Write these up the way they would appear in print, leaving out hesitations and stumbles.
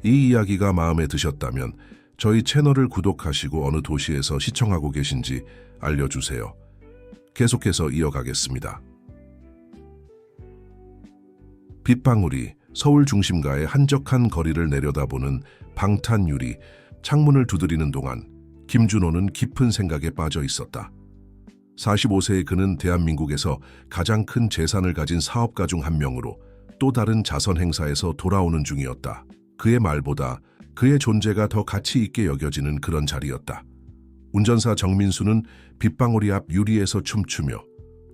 이 이야기가 마음에 드셨다면 저희 채널을 구독하시고 어느 도시에서 시청하고 계신지 알려주세요. 계속해서 이어가겠습니다. 빗방울이 서울 중심가의 한적한 거리를 내려다보는 방탄유리 창문을 두드리는 동안 김준호는 깊은 생각에 빠져 있었다. 45세의 그는 대한민국에서 가장 큰 재산을 가진 사업가 중 한 명으로 또 다른 자선 행사에서 돌아오는 중이었다. 그의 말보다 그의 존재가 더 가치 있게 여겨지는 그런 자리였다. 운전사 정민수는 빗방울이 앞 유리에서 춤추며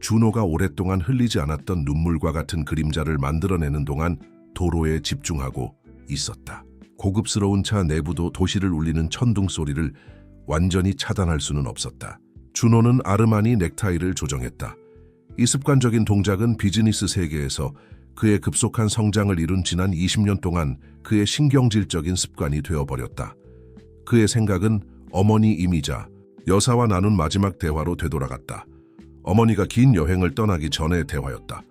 준호가 오랫동안 흘리지 않았던 눈물과 같은 그림자를 만들어내는 동안 도로에 집중하고 있었다. 고급스러운 차 내부도 도시를 울리는 천둥 소리를 완전히 차단할 수는 없었다. 준호는 아르마니 넥타이를 조정했다. 이 습관적인 동작은 비즈니스 세계에서 그의 급속한 성장을 이룬 지난 20년 동안 그의 신경질적인 습관이 되어버렸다. 그의 생각은 어머니이미자 여사와 나눈 마지막 대화로 되돌아갔다. 어머니가 긴 여행을 떠나기 전의 대화였다.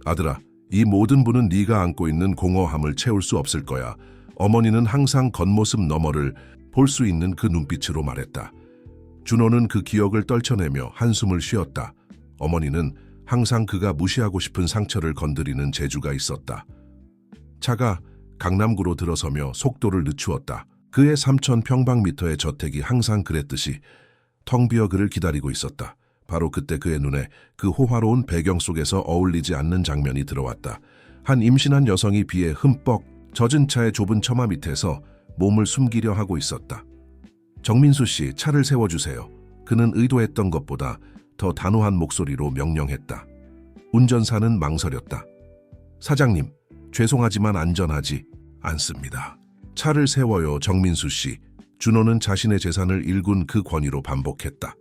아들아, 이 모든 분은 네가 안고 있는 공허함을 채울 수 없을 거야. 어머니는 항상 겉모습 너머를 볼 수 있는 그 눈빛으로 말했다. 준호는 그 기억을 떨쳐내며 한숨을 쉬었다. 어머니는 항상 그가 무시하고 싶은 상처를 건드리는 재주가 있었다. 차가 강남구로 들어서며 속도를 늦추었다. 그의 3,000평방미터의 저택이 항상 그랬듯이 텅 비어 그를 기다리고 있었다. 바로 그때 그의 눈에 그 호화로운 배경 속에서 어울리지 않는 장면이 들어왔다. 한 임신한 여성이 비에 흠뻑 젖은 차의 좁은 처마 밑에서 몸을 숨기려 하고 있었다. 정민수 씨, 차를 세워주세요. 그는 의도했던 것보다 더 단호한 목소리로 명령했다. 운전사는 망설였다. 사장님, 죄송하지만 안전하지 않습니다. 차를 세워요, 정민수 씨. 준호는 자신의 재산을 일군 그 권위로 반복했다.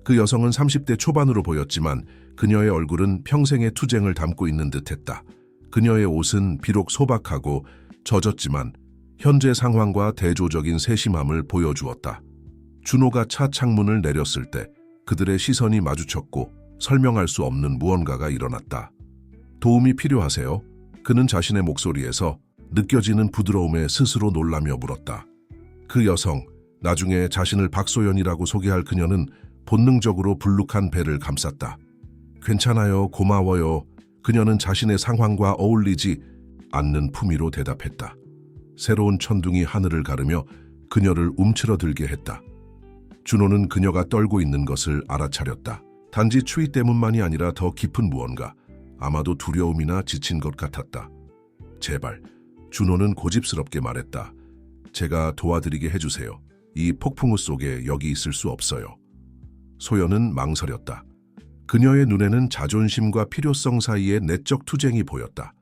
그 여성은 30대 초반으로 보였지만 그녀의 얼굴은 평생의 투쟁을 담고 있는 듯했다. 그녀의 옷은 비록 소박하고 젖었지만 현재 상황과 대조적인 세심함을 보여주었다. 준호가 차 창문을 내렸을 때 그들의 시선이 마주쳤고 설명할 수 없는 무언가가 일어났다. 도움이 필요하세요? 그는 자신의 목소리에서 느껴지는 부드러움에 스스로 놀라며 물었다. 그 여성, 나중에 자신을 박소연이라고 소개할 그녀는 본능적으로 불룩한 배를 감쌌다. 괜찮아요, 고마워요. 그녀는 자신의 상황과 어울리지 않는 품위로 대답했다. 새로운 천둥이 하늘을 가르며 그녀를 움츠러들게 했다. 준호는 그녀가 떨고 있는 것을 알아차렸다. 단지 추위 때문만이 아니라 더 깊은 무언가, 아마도 두려움이나 지친 것 같았다. 제발, 준호는 고집스럽게 말했다. 제가 도와드리게 해주세요. 이 폭풍우 속에 여기 있을 수 없어요. 소연은 망설였다. 그녀의 눈에는 자존심과 필요성 사이의 내적 투쟁이 보였다.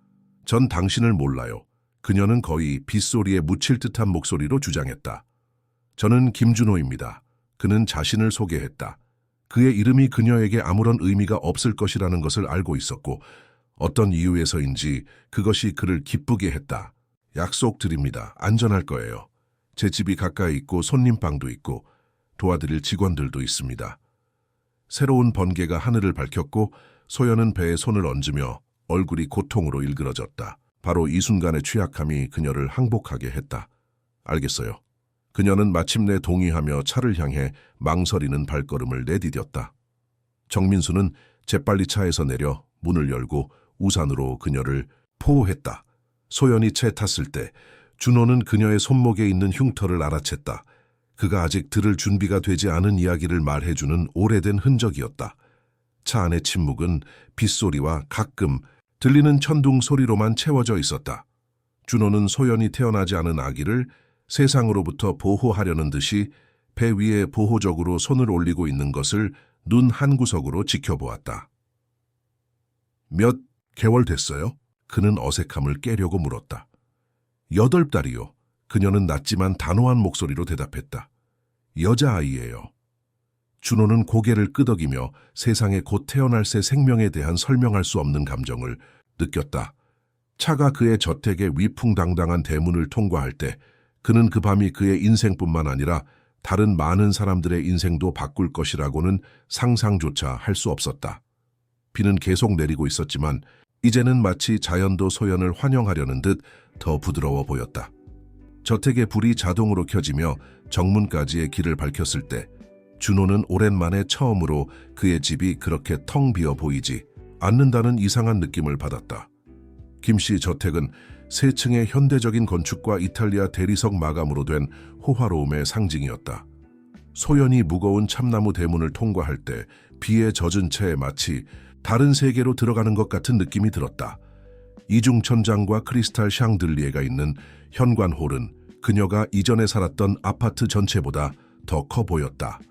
전 당신을 몰라요. 그녀는 거의 빗소리에 묻힐 듯한 목소리로 주장했다. 저는 김준호입니다. 그는 자신을 소개했다. 그의 이름이 그녀에게 아무런 의미가 없을 것이라는 것을 알고 있었고 어떤 이유에서인지 그것이 그를 기쁘게 했다. 약속드립니다. 안전할 거예요. 제 집이 가까이 있고 손님방도 있고 도와드릴 직원들도 있습니다. 새로운 번개가 하늘을 밝혔고 소연은 배에 손을 얹으며 얼굴이 고통으로 일그러졌다. 바로 이 순간의 취약함이 그녀를 항복하게 했다. 알겠어요. 그녀는 마침내 동의하며 차를 향해 망설이는 발걸음을 내디뎠다. 정민수는 재빨리 차에서 내려 문을 열고 우산으로 그녀를 포호했다. 소연이 채 탔을 때 준호는 그녀의 손목에 있는 흉터를 알아챘다. 그가 아직 들을 준비가 되지 않은 이야기를 말해주는 오래된 흔적이었다. 차 안의 침묵은 빗소리와 가끔 들리는 천둥 소리로만 채워져 있었다. 준호는 소연이 태어나지 않은 아기를 세상으로부터 보호하려는 듯이 배 위에 보호적으로 손을 올리고 있는 것을 눈 한구석으로 지켜보았다. 몇 개월 됐어요? 그는 어색함을 깨려고 물었다. 8달이요. 그녀는 낮지만 단호한 목소리로 대답했다. 여자아이예요. 준호는 고개를 끄덕이며 세상에 곧 태어날 새 생명에 대한 설명할 수 없는 감정을 느꼈다. 차가 그의 저택의 위풍당당한 대문을 통과할 때 그는 그 밤이 그의 인생뿐만 아니라 다른 많은 사람들의 인생도 바꿀 것이라고는 상상조차 할 수 없었다. 비는 계속 내리고 있었지만 이제는 마치 자연도 소연을 환영하려는 듯 더 부드러워 보였다. 저택의 불이 자동으로 켜지며 정문까지의 길을 밝혔을 때 준호는 오랜만에 처음으로 그의 집이 그렇게 텅 비어 보이지 않는다는 이상한 느낌을 받았다. 김씨 저택은 세 층의 현대적인 건축과 이탈리아 대리석 마감으로 된 호화로움의 상징이었다. 소연이 무거운 참나무 대문을 통과할 때 비에 젖은 채 마치 다른 세계로 들어가는 것 같은 느낌이 들었다. 이중 천장과 크리스탈 샹들리에가 있는 현관홀은 그녀가 이전에 살았던 아파트 전체보다 더 커 보였다.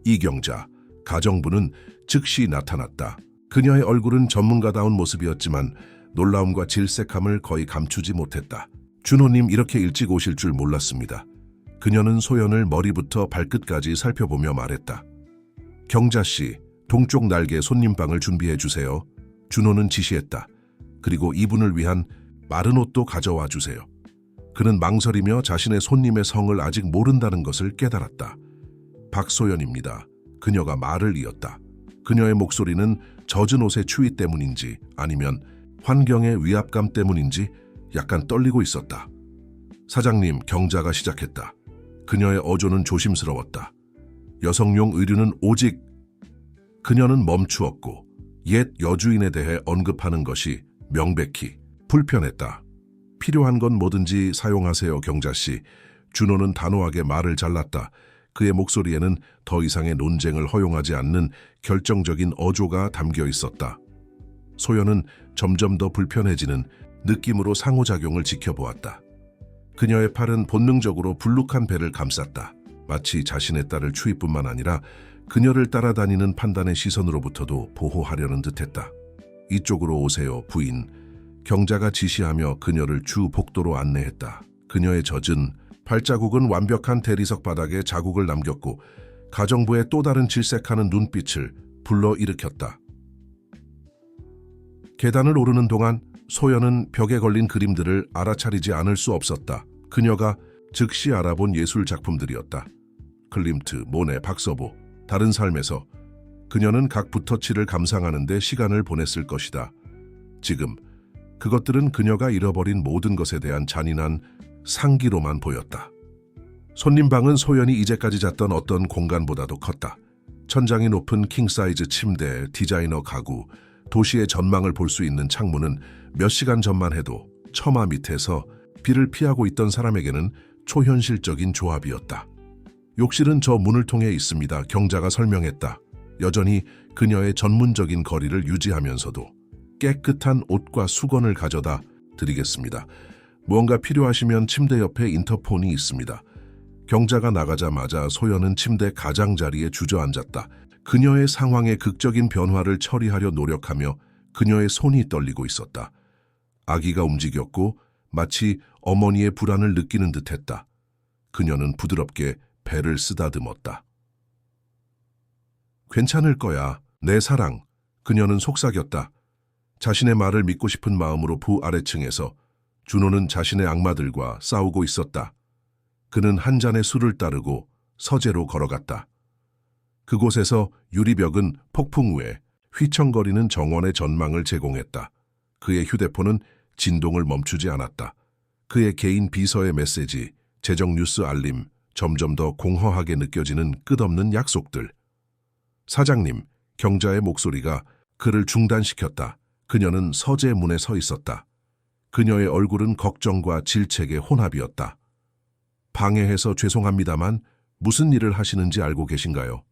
이경자, 가정부는 즉시 나타났다. 그녀의 얼굴은 전문가다운 모습이었지만 놀라움과 질색함을 거의 감추지 못했다. 준호님 이렇게 일찍 오실 줄 몰랐습니다. 그녀는 소연을 머리부터 발끝까지 살펴보며 말했다. 경자씨, 동쪽 날개 손님방을 준비해 주세요. 준호는 지시했다. 그리고 이분을 위한 마른 옷도 가져와 주세요. 그는 망설이며 자신의 손님의 성을 아직 모른다는 것을 깨달았다. 박소연입니다. 그녀가 말을 이었다. 그녀의 목소리는 젖은 옷의 추위 때문인지 아니면 환경의 위압감 때문인지 약간 떨리고 있었다. 사장님, 경자가 시작했다. 그녀의 어조는 조심스러웠다. 여성용 의류는 오직... 그녀는 멈추었고 옛 여주인에 대해 언급하는 것이 명백히 불편했다. 필요한 건 뭐든지 사용하세요, 경자씨. 준호는 단호하게 말을 잘랐다. 그의 목소리에는 더 이상의 논쟁을 허용하지 않는 결정적인 어조가 담겨 있었다. 소연은 점점 더 불편해지는 느낌으로 상호작용을 지켜보았다. 그녀의 팔은 본능적으로 불룩한 배를 감쌌다. 마치 자신의 딸을 추위뿐만 아니라 그녀를 따라다니는 판단의 시선으로부터도 보호하려는 듯했다. 이쪽으로 오세요, 부인. 경자가 지시하며 그녀를 주 복도로 안내했다. 그녀의 젖은 발자국은 완벽한 대리석 바닥에 자국을 남겼고 가정부의 또 다른 질색하는 눈빛을 불러일으켰다. 계단을 오르는 동안 소연은 벽에 걸린 그림들을 알아차리지 않을 수 없었다. 그녀가 즉시 알아본 예술 작품들이었다. 클림트, 모네, 박서보. 다른 삶에서 그녀는 각 붓터치를 감상하는 데 시간을 보냈을 것이다. 지금 그것들은 그녀가 잃어버린 모든 것에 대한 잔인한 상기로만 보였다. 손님방은 소연이 이제까지 잤던 어떤 공간보다도 컸다. 천장이 높은 킹사이즈 침대, 디자이너 가구, 도시의 전망을 볼 수 있는 창문은 몇 시간 전만 해도 처마 밑에서 비를 피하고 있던 사람에게는 초현실적인 조합이었다. 욕실은 저 문을 통해 있습니다. 경자가 설명했다. 여전히 그녀의 전문적인 거리를 유지하면서도 깨끗한 옷과 수건을 가져다 드리겠습니다. 무언가 필요하시면 침대 옆에 인터폰이 있습니다. 경자가 나가자마자 소연은 침대 가장자리에 주저앉았다. 그녀의 상황의 극적인 변화를 처리하려 노력하며 그녀의 손이 떨리고 있었다. 아기가 움직였고 마치 어머니의 불안을 느끼는 듯했다. 그녀는 부드럽게 배를 쓰다듬었다. 괜찮을 거야, 내 사랑. 그녀는 속삭였다. 자신의 말을 믿고 싶은 마음으로 부아래층에서 준호는 자신의 악마들과 싸우고 있었다. 그는 한 잔의 술을 따르고 서재로 걸어갔다. 그곳에서 유리벽은 폭풍 후에 휘청거리는 정원의 전망을 제공했다. 그의 휴대폰은 진동을 멈추지 않았다. 그의 개인 비서의 메시지, 재정 뉴스 알림, 점점 더 공허하게 느껴지는 끝없는 약속들. 사장님, 경자의 목소리가 그를 중단시켰다. 그녀는 서재 문에 서 있었다. 그녀의 얼굴은 걱정과 질책의 혼합이었다. 방해해서 죄송합니다만 무슨 일을 하시는지 알고 계신가요?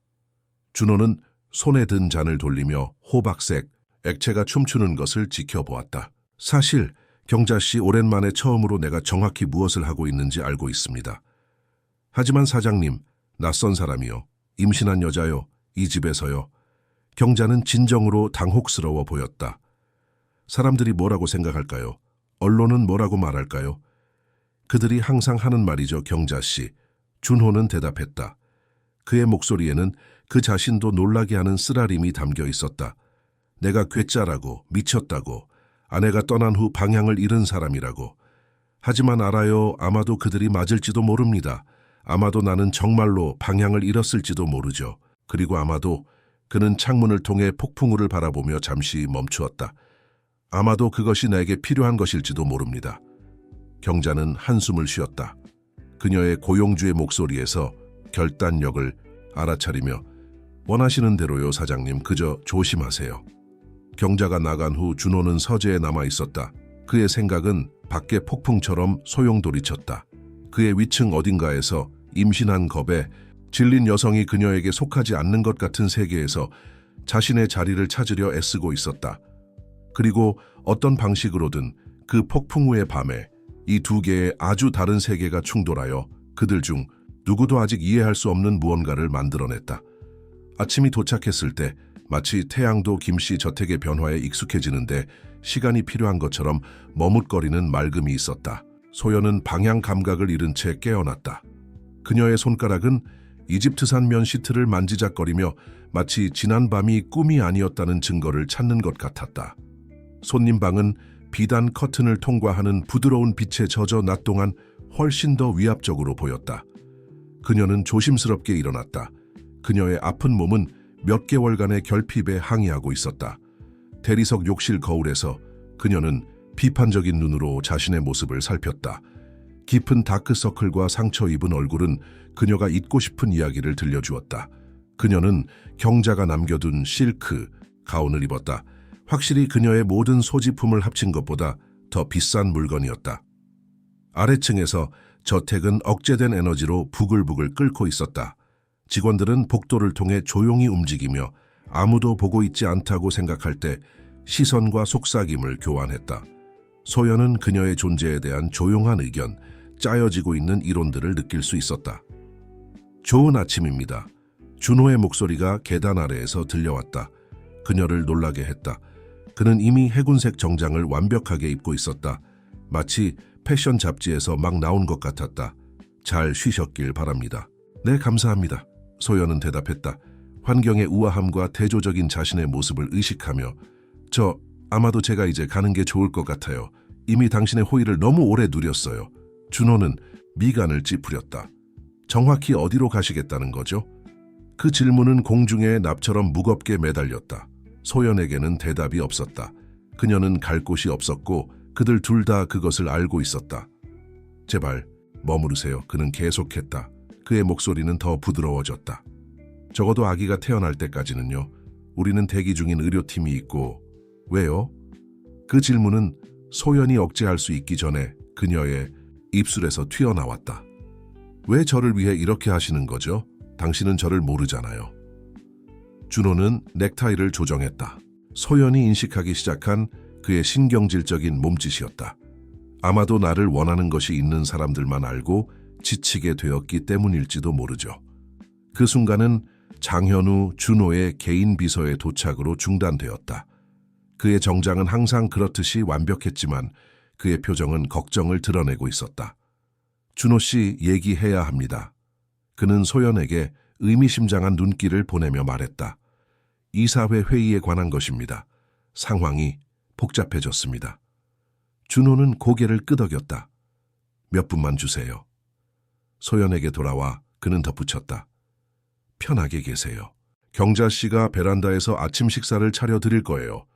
준호는 손에 든 잔을 돌리며 호박색 액체가 춤추는 것을 지켜보았다. 사실 경자씨, 오랜만에 처음으로 내가 정확히 무엇을 하고 있는지 알고 있습니다. 하지만 사장님, 낯선 사람이요. 임신한 여자요. 이 집에서요. 경자는 진정으로 당혹스러워 보였다. 사람들이 뭐라고 생각할까요? 언론은 뭐라고 말할까요? 그들이 항상 하는 말이죠, 경자씨. 준호는 대답했다. 그의 목소리에는 그 자신도 놀라게 하는 쓰라림이 담겨 있었다. 내가 괴짜라고, 미쳤다고, 아내가 떠난 후 방향을 잃은 사람이라고. 하지만 알아요, 아마도 그들이 맞을지도 모릅니다. 아마도 나는 정말로 방향을 잃었을지도 모르죠. 그리고 아마도 그는 창문을 통해 폭풍우를 바라보며 잠시 멈추었다. 아마도 그것이 내게 필요한 것일지도 모릅니다. 경자는 한숨을 쉬었다. 그녀의 고용주의 목소리에서 결단력을 알아차리며 원하시는 대로요, 사장님. 그저 조심하세요. 경자가 나간 후 준호는 서재에 남아 있었다. 그의 생각은 밖에 폭풍처럼 소용돌이쳤다. 그의 위층 어딘가에서 임신한 겁에 질린 여성이 그녀에게 속하지 않는 것 같은 세계에서 자신의 자리를 찾으려 애쓰고 있었다. 그리고 어떤 방식으로든 그 폭풍 후의 밤에 이 두 개의 아주 다른 세계가 충돌하여 그들 중 누구도 아직 이해할 수 없는 무언가를 만들어냈다. 아침이 도착했을 때 마치 태양도 김씨 저택의 변화에 익숙해지는데 시간이 필요한 것처럼 머뭇거리는 맑음이 있었다. 소연은 방향 감각을 잃은 채 깨어났다. 그녀의 손가락은 이집트산 면 시트를 만지작거리며 마치 지난 밤이 꿈이 아니었다는 증거를 찾는 것 같았다. 손님 방은 비단 커튼을 통과하는 부드러운 빛에 젖어 낮 동안 훨씬 더 위압적으로 보였다. 그녀는 조심스럽게 일어났다. 그녀의 아픈 몸은 몇 개월간의 결핍에 항의하고 있었다. 대리석 욕실 거울에서 그녀는 비판적인 눈으로 자신의 모습을 살폈다. 깊은 다크서클과 상처 입은 얼굴은 그녀가 잊고 싶은 이야기를 들려주었다. 그녀는 경자가 남겨둔 실크 가운을 입었다. 확실히 그녀의 모든 소지품을 합친 것보다 더 비싼 물건이었다. 아래층에서 저택은 억제된 에너지로 부글부글 끓고 있었다. 직원들은 복도를 통해 조용히 움직이며 아무도 보고 있지 않다고 생각할 때 시선과 속삭임을 교환했다. 소연은 그녀의 존재에 대한 조용한 의견, 짜여지고 있는 이론들을 느낄 수 있었다. 좋은 아침입니다. 준호의 목소리가 계단 아래에서 들려왔다. 그녀를 놀라게 했다. 그는 이미 해군색 정장을 완벽하게 입고 있었다. 마치 패션 잡지에서 막 나온 것 같았다. 잘 쉬셨길 바랍니다. 네, 감사합니다. 소연은 대답했다. 환경의 우아함과 대조적인 자신의 모습을 의식하며 아마도 제가 이제 가는 게 좋을 것 같아요. 이미 당신의 호의를 너무 오래 누렸어요. 준호는 미간을 찌푸렸다. 정확히 어디로 가시겠다는 거죠? 그 질문은 공중에 납처럼 무겁게 매달렸다. 소연에게는 대답이 없었다. 그녀는 갈 곳이 없었고 그들 둘 다 그것을 알고 있었다. 제발 머무르세요. 그는 계속했다. 그의 목소리는 더 부드러워졌다. 적어도 아기가 태어날 때까지는요. 우리는 대기 중인 의료팀이 있고. 왜요? 그 질문은 소연이 억제할 수 있기 전에 그녀의 입술에서 튀어나왔다. 왜 저를 위해 이렇게 하시는 거죠? 당신은 저를 모르잖아요. 준호는 넥타이를 조정했다. 소연이 인식하기 시작한 그의 신경질적인 몸짓이었다. 아마도 나를 원하는 것이 있는 사람들만 알고 지치게 되었기 때문일지도 모르죠. 그 순간은 장현우, 준호의 개인 비서의 도착으로 중단되었다. 그의 정장은 항상 그렇듯이 완벽했지만 그의 표정은 걱정을 드러내고 있었다. 준호 씨, 얘기해야 합니다. 그는 소연에게 의미심장한 눈길을 보내며 말했다. 이사회 회의에 관한 것입니다. 상황이 복잡해졌습니다. 준호는 고개를 끄덕였다. 몇 분만 주세요. 소연에게 돌아와 그는 덧붙였다. 편하게 계세요. 경자 씨가 베란다에서 아침 식사를 차려드릴 거예요.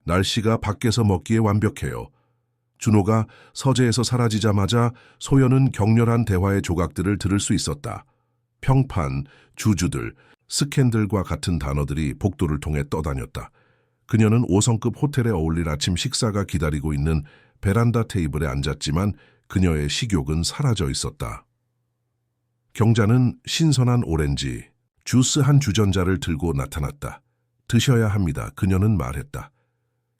날씨가 밖에서 먹기에 완벽해요. 준호가 서재에서 사라지자마자 소연은 격렬한 대화의 조각들을 들을 수 있었다. 평판, 주주들, 스캔들과 같은 단어들이 복도를 통해 떠다녔다. 그녀는 5성급 호텔에 어울릴 아침 식사가 기다리고 있는 베란다 테이블에 앉았지만 그녀의 식욕은 사라져 있었다. 경자는 신선한 오렌지, 주스 한 주전자를 들고 나타났다. 드셔야 합니다. 그녀는 말했다.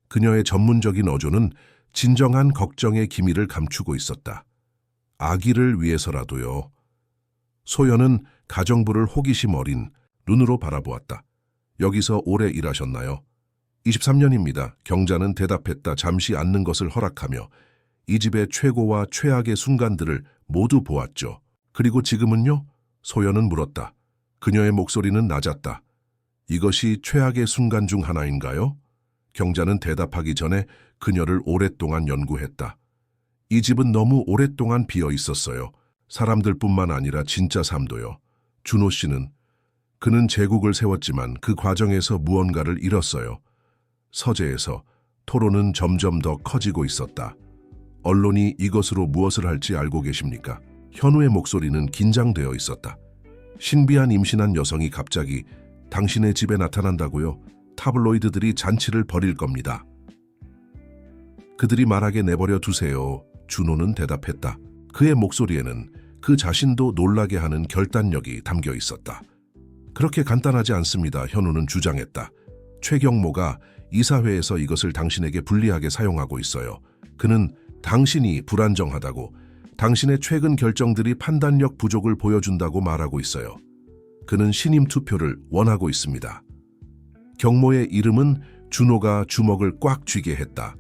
그녀의 전문적인 어조는 진정한 걱정의 기미를 감추고 있었다. 아기를 위해서라도요. 소연은 가정부를 호기심 어린 눈으로 바라보았다. 여기서 오래 일하셨나요? 23년입니다. 경자는 대답했다. 잠시 앉는 것을 허락하며 이 집의 최고와 최악의 순간들을 모두 보았죠. 그리고 지금은요? 소연은 물었다. 그녀의 목소리는 낮았다. 이것이 최악의 순간 중 하나인가요? 경자는 대답하기 전에 그녀를 오랫동안 연구했다. 이 집은 너무 오랫동안 비어 있었어요. 사람들뿐만 아니라 진짜 삶도요. 준호 씨는 그는 제국을 세웠지만 그 과정에서 무언가를 잃었어요. 서재에서 토론은 점점 더 커지고 있었다. 언론이 이것으로 무엇을 할지 알고 계십니까? 현우의 목소리는 긴장되어 있었다. 신비한 임신한 여성이 갑자기 당신의 집에 나타난다고요? 타블로이드들이 잔치를 벌일 겁니다. 그들이 말하게 내버려 두세요. 준호는 대답했다. 그의 목소리에는 그 자신도 놀라게 하는 결단력이 담겨 있었다. 그렇게 간단하지 않습니다. 현우는 주장했다. 최경모가 이사회에서 이것을 당신에게 불리하게 사용하고 있어요. 그는 당신이 불안정하다고, 당신의 최근 결정들이 판단력 부족을 보여준다고 말하고 있어요. 그는 신임 투표를 원하고 있습니다. 경모의 이름은 준호가 주먹을 꽉 쥐게 했다.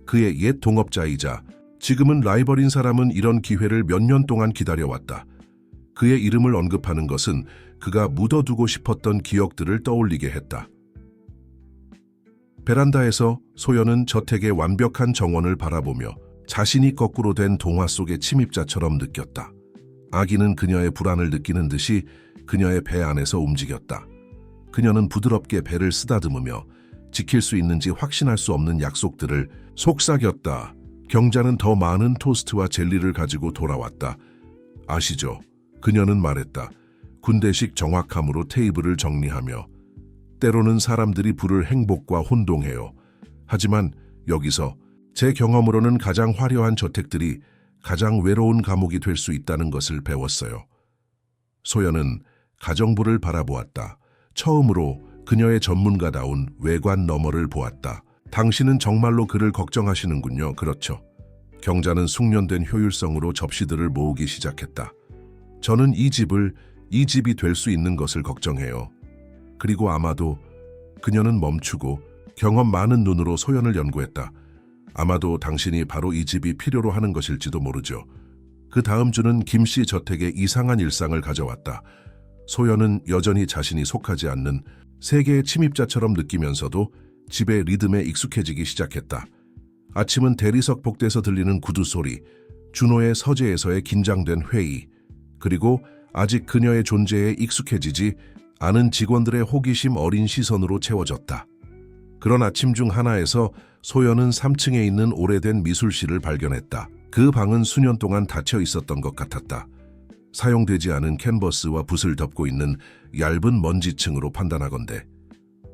그의 옛 동업자이자 지금은 라이벌인 사람은 이런 기회를 몇 년 동안 기다려왔다. 그의 이름을 언급하는 것은 그가 묻어두고 싶었던 기억들을 떠올리게 했다. 베란다에서 소연은 저택의 완벽한 정원을 바라보며 자신이 거꾸로 된 동화 속의 침입자처럼 느꼈다. 아기는 그녀의 불안을 느끼는 듯이 그녀의 배 안에서 움직였다. 그녀는 부드럽게 배를 쓰다듬으며 지킬 수 있는지 확신할 수 없는 약속들을 속삭였다. 경자는 더 많은 토스트와 젤리를 가지고 돌아왔다. 아시죠? 그녀는 말했다. 군대식 정확함으로 테이블을 정리하며. 때로는 사람들이 부를 행복과 혼동해요. 하지만 여기서 제 경험으로는 가장 화려한 저택들이 가장 외로운 감옥이 될 수 있다는 것을 배웠어요. 소연은 가정부를 바라보았다. 처음으로 그녀의 전문가다운 외관 너머를 보았다. 당신은 정말로 그를 걱정하시는군요. 그렇죠. 경자는 숙련된 효율성으로 접시들을 모으기 시작했다. 저는 이 집이 될 수 있는 것을 걱정해요. 그리고 아마도 그녀는 멈추고 경험 많은 눈으로 소연을 연구했다. 아마도 당신이 바로 이 집이 필요로 하는 것일지도 모르죠. 그 다음 주는 김씨 저택에 이상한 일상을 가져왔다. 소연은 여전히 자신이 속하지 않는 세계의 침입자처럼 느끼면서도 집의 리듬에 익숙해지기 시작했다. 아침은 대리석 복도에서 들리는 구두 소리, 준호의 서재에서의 긴장된 회의, 그리고 아직 그녀의 존재에 익숙해지지 않은 직원들의 호기심 어린 시선으로 채워졌다. 그런 아침 중 하나에서 소연은 3층에 있는 오래된 미술실을 발견했다. 그 방은 수년 동안 닫혀 있었던 것 같았다. 사용되지 않은 캔버스와 붓을 덮고 있는 얇은 먼지층으로 판단하건대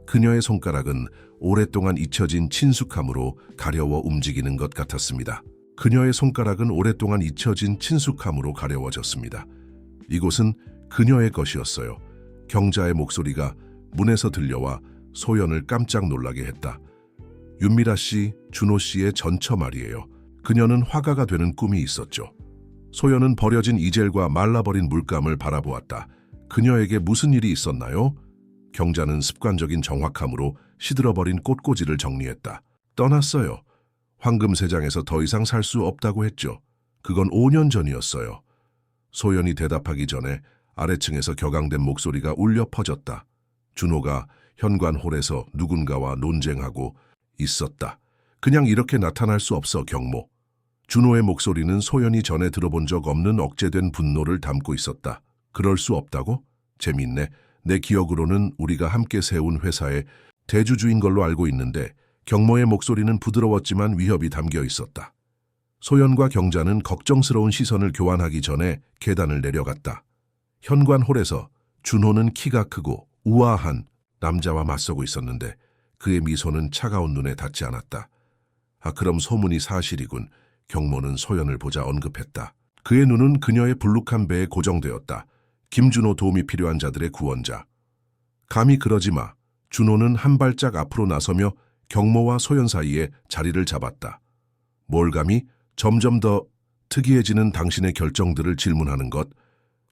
그녀의 손가락은 오랫동안 잊혀진 친숙함으로 가려워 움직이는 것 같았습니다. 그녀의 손가락은 오랫동안 잊혀진 친숙함으로 가려워졌습니다. 이곳은 그녀의 것이었어요. 경자의 목소리가 문에서 들려와 소연을 깜짝 놀라게 했다. 윤미라 씨, 준호 씨의 전처 말이에요. 그녀는 화가가 되는 꿈이 있었죠. 소연은 버려진 이젤과 말라버린 물감을 바라보았다. 그녀에게 무슨 일이 있었나요? 경자는 습관적인 정확함으로 시들어버린 꽃꽂이를 정리했다. 떠났어요. 황금세장에서 더 이상 살 수 없다고 했죠. 그건 5년 전이었어요. 소연이 대답하기 전에 아래층에서 격앙된 목소리가 울려 퍼졌다. 준호가 현관홀에서 누군가와 논쟁하고 있었다. 그냥 이렇게 나타날 수 없어, 경모. 준호의 목소리는 소연이 전에 들어본 적 없는 억제된 분노를 담고 있었다. 그럴 수 없다고? 재밌네. 내 기억으로는 우리가 함께 세운 회사의 대주주인 걸로 알고 있는데 경모의 목소리는 부드러웠지만 위협이 담겨 있었다. 소연과 경자는 걱정스러운 시선을 교환하기 전에 계단을 내려갔다. 현관홀에서 준호는 키가 크고 우아한 남자와 맞서고 있었는데 그의 미소는 차가운 눈에 닿지 않았다. 아, 그럼 소문이 사실이군. 경모는 소연을 보자 언급했다. 그의 눈은 그녀의 불룩한 배에 고정되었다. 김준호 도움이 필요한 자들의 구원자. 감히 그러지 마. 준호는 한 발짝 앞으로 나서며 경모와 소연 사이에 자리를 잡았다. 뭘 감히? 점점 더 특이해지는 당신의 결정들을 질문하는 것.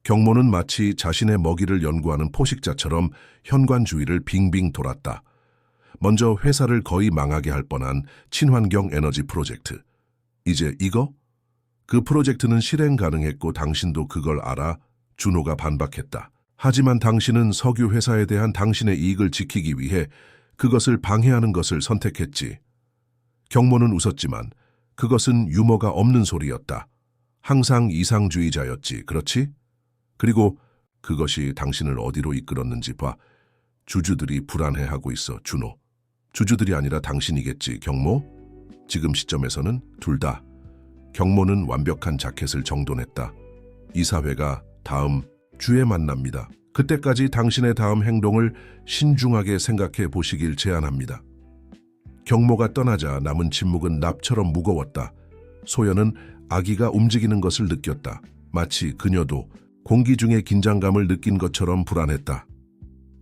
경모는 마치 자신의 먹이를 연구하는 포식자처럼 현관 주위를 빙빙 돌았다. 먼저 회사를 거의 망하게 할 뻔한 친환경 에너지 프로젝트. 이제 이거? 그 프로젝트는 실행 가능했고 당신도 그걸 알아? 준호가 반박했다. 하지만 당신은 석유 회사에 대한 당신의 이익을 지키기 위해 그것을 방해하는 것을 선택했지. 경모는 웃었지만 그것은 유머가 없는 소리였다. 항상 이상주의자였지, 그렇지? 그리고 그것이 당신을 어디로 이끌었는지 봐. 주주들이 불안해하고 있어, 준호. 주주들이 아니라 당신이겠지, 경모? 지금 시점에서는 둘 다. 경모는 완벽한 자켓을 정돈했다. 이사회가 다음 주에 만납니다. 그때까지 당신의 다음 행동을 신중하게 생각해 보시길 제안합니다. 경모가 떠나자 남은 침묵은 납처럼 무거웠다. 소연은 아기가 움직이는 것을 느꼈다. 마치 그녀도 공기 중의 긴장감을 느낀 것처럼 불안했다.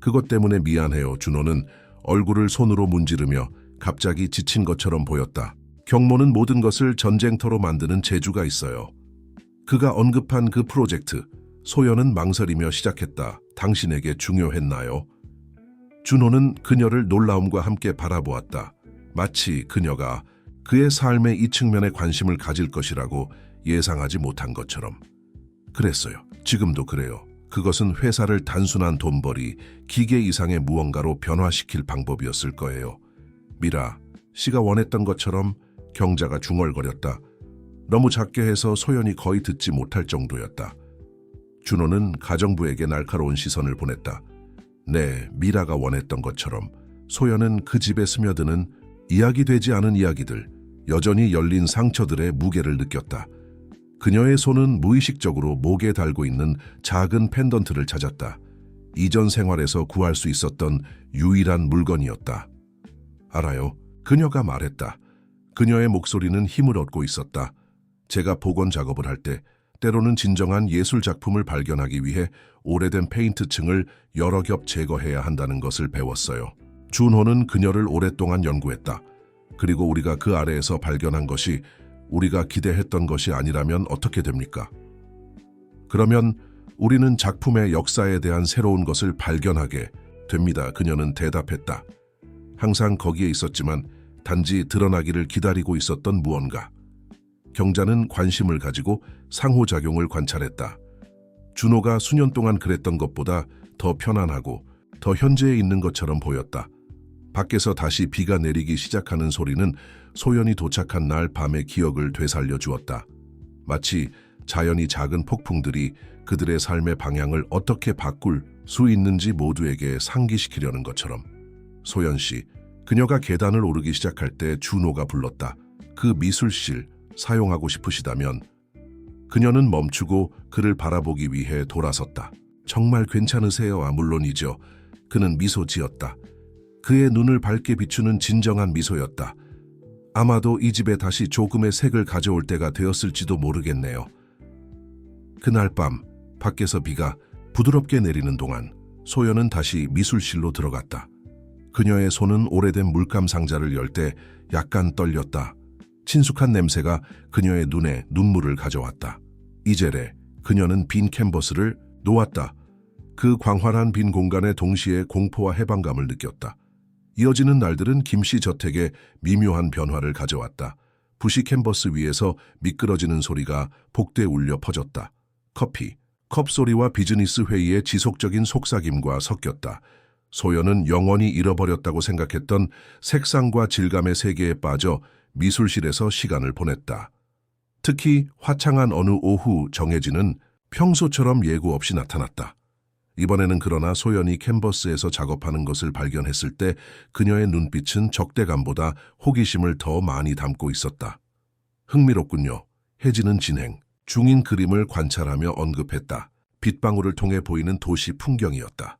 그것 때문에 미안해요. 준호는 얼굴을 손으로 문지르며 갑자기 지친 것처럼 보였다. 경모는 모든 것을 전쟁터로 만드는 재주가 있어요. 그가 언급한 그 프로젝트, 소연은 망설이며 시작했다. 당신에게 중요했나요? 준호는 그녀를 놀라움과 함께 바라보았다. 마치 그녀가 그의 삶의 이 측면에 관심을 가질 것이라고 예상하지 못한 것처럼. 그랬어요. 지금도 그래요. 그것은 회사를 단순한 돈벌이, 기계 이상의 무언가로 변화시킬 방법이었을 거예요. 미라, 씨가 원했던 것처럼 경자가 중얼거렸다. 너무 작게 해서 소연이 거의 듣지 못할 정도였다. 준호는 가정부에게 날카로운 시선을 보냈다. 네, 미라가 원했던 것처럼 소연은 그 집에 스며드는 이야기되지 않은 이야기들, 여전히 열린 상처들의 무게를 느꼈다. 그녀의 손은 무의식적으로 목에 달고 있는 작은 펜던트를 찾았다. 이전 생활에서 구할 수 있었던 유일한 물건이었다. 알아요. 그녀가 말했다. 그녀의 목소리는 힘을 얻고 있었다. 제가 복원 작업을 할 때 때로는 진정한 예술 작품을 발견하기 위해 오래된 페인트층을 여러 겹 제거해야 한다는 것을 배웠어요. 준호는 그녀를 오랫동안 연구했다. 그리고 우리가 그 아래에서 발견한 것이 우리가 기대했던 것이 아니라면 어떻게 됩니까? 그러면 우리는 작품의 역사에 대한 새로운 것을 발견하게 됩니다. 그녀는 대답했다. 항상 거기에 있었지만 단지 드러나기를 기다리고 있었던 무언가. 경자는 관심을 가지고 상호작용을 관찰했다. 준호가 수년 동안 그랬던 것보다 더 편안하고 더 현재에 있는 것처럼 보였다. 밖에서 다시 비가 내리기 시작하는 소리는 소연이 도착한 날 밤의 기억을 되살려 주었다. 마치 자연이 작은 폭풍들이 그들의 삶의 방향을 어떻게 바꿀 수 있는지 모두에게 상기시키려는 것처럼. 소연 씨, 그녀가 계단을 오르기 시작할 때 준호가 불렀다. 그 미술실 사용하고 싶으시다면. 그녀는 멈추고 그를 바라보기 위해 돌아섰다. 정말 괜찮으세요? 물론이죠. 그는 미소 지었다. 그의 눈을 밝게 비추는 진정한 미소였다. 아마도 이 집에 다시 조금의 색을 가져올 때가 되었을지도 모르겠네요. 그날 밤 밖에서 비가 부드럽게 내리는 동안 소연은 다시 미술실로 들어갔다. 그녀의 손은 오래된 물감 상자를 열 때 약간 떨렸다. 친숙한 냄새가 그녀의 눈에 눈물을 가져왔다. 이제래 그녀는 빈 캔버스를 놓았다. 그 광활한 빈 공간에 동시에 공포와 해방감을 느꼈다. 이어지는 날들은 김씨 저택에 미묘한 변화를 가져왔다. 부시 캔버스 위에서 미끄러지는 소리가 복대 울려 퍼졌다. 커피, 컵 소리와 비즈니스 회의의 지속적인 속삭임과 섞였다. 소연은 영원히 잃어버렸다고 생각했던 색상과 질감의 세계에 빠져 미술실에서 시간을 보냈다. 특히 화창한 어느 오후 정혜진은 평소처럼 예고 없이 나타났다. 이번에는 그러나 소연이 캔버스에서 작업하는 것을 발견했을 때 그녀의 눈빛은 적대감보다 호기심을 더 많이 담고 있었다. 흥미롭군요. 혜진은 진행 중인 그림을 관찰하며 언급했다. 빗방울을 통해 보이는 도시 풍경이었다.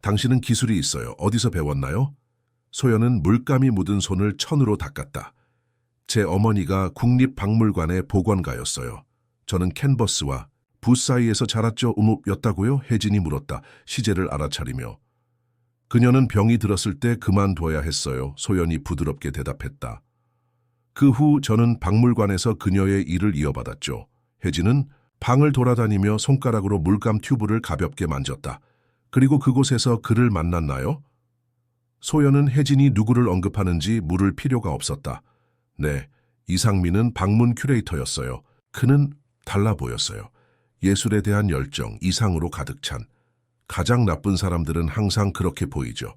당신은 기술이 있어요. 어디서 배웠나요? 소연은 물감이 묻은 손을 천으로 닦았다. 제 어머니가 국립박물관의 보관가였어요. 저는 캔버스와 붓 사이에서 자랐죠. 였다고요? 혜진이 물었다. 시제를 알아차리며. 그녀는 병이 들었을 때 그만둬야 했어요. 소연이 부드럽게 대답했다. 그 후 저는 박물관에서 그녀의 일을 이어받았죠. 혜진은 방을 돌아다니며 손가락으로 물감 튜브를 가볍게 만졌다. 그리고 그곳에서 그를 만났나요? 소연은 혜진이 누구를 언급하는지 물을 필요가 없었다. 네, 이상민은 방문 큐레이터였어요. 그는 달라 보였어요. 예술에 대한 열정, 이상으로 가득 찬. 가장 나쁜 사람들은 항상 그렇게 보이죠.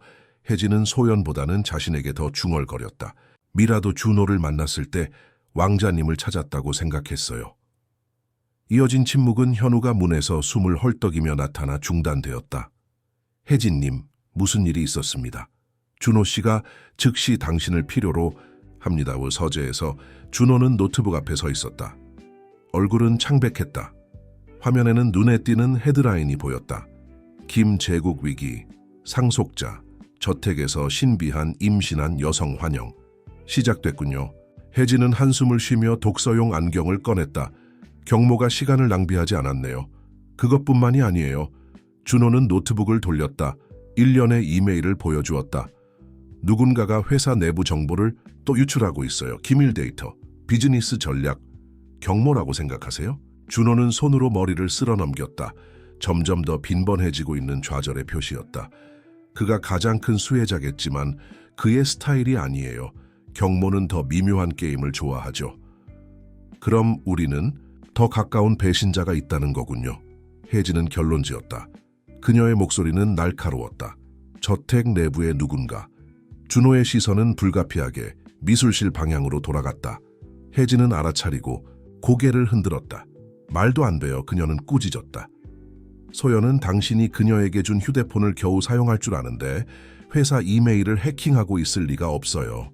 혜진은 소연보다는 자신에게 더 중얼거렸다. 미라도 준호를 만났을 때 왕자님을 찾았다고 생각했어요. 이어진 침묵은 현우가 문에서 숨을 헐떡이며 나타나 중단되었다. 혜진님, 무슨 일이 있었습니다. 준호 씨가 즉시 당신을 필요로 합니다. 서재에서 준호는 노트북 앞에 서 있었다. 얼굴은 창백했다. 화면에는 눈에 띄는 헤드라인이 보였다. 김제국 위기, 상속자, 저택에서 신비한 임신한 여성 환영. 시작됐군요. 혜진은 한숨을 쉬며 독서용 안경을 꺼냈다. 경모가 시간을 낭비하지 않았네요. 그것뿐만이 아니에요. 준호는 노트북을 돌렸다. 일련의 이메일을 보여주었다. 누군가가 회사 내부 정보를 또 유출하고 있어요. 기밀 데이터, 비즈니스 전략. 경모라고 생각하세요? 준호는 손으로 머리를 쓸어 넘겼다. 점점 더 빈번해지고 있는 좌절의 표시였다. 그가 가장 큰 수혜자겠지만 그의 스타일이 아니에요. 경모는 더 미묘한 게임을 좋아하죠. 그럼 우리는 더 가까운 배신자가 있다는 거군요. 혜진은 결론지었다. 그녀의 목소리는 날카로웠다. 저택 내부의 누군가. 준호의 시선은 불가피하게 미술실 방향으로 돌아갔다. 혜진은 알아차리고 고개를 흔들었다. 말도 안 돼요. 그녀는 꾸짖었다. 소연은 당신이 그녀에게 준 휴대폰을 겨우 사용할 줄 아는데 회사 이메일을 해킹하고 있을 리가 없어요.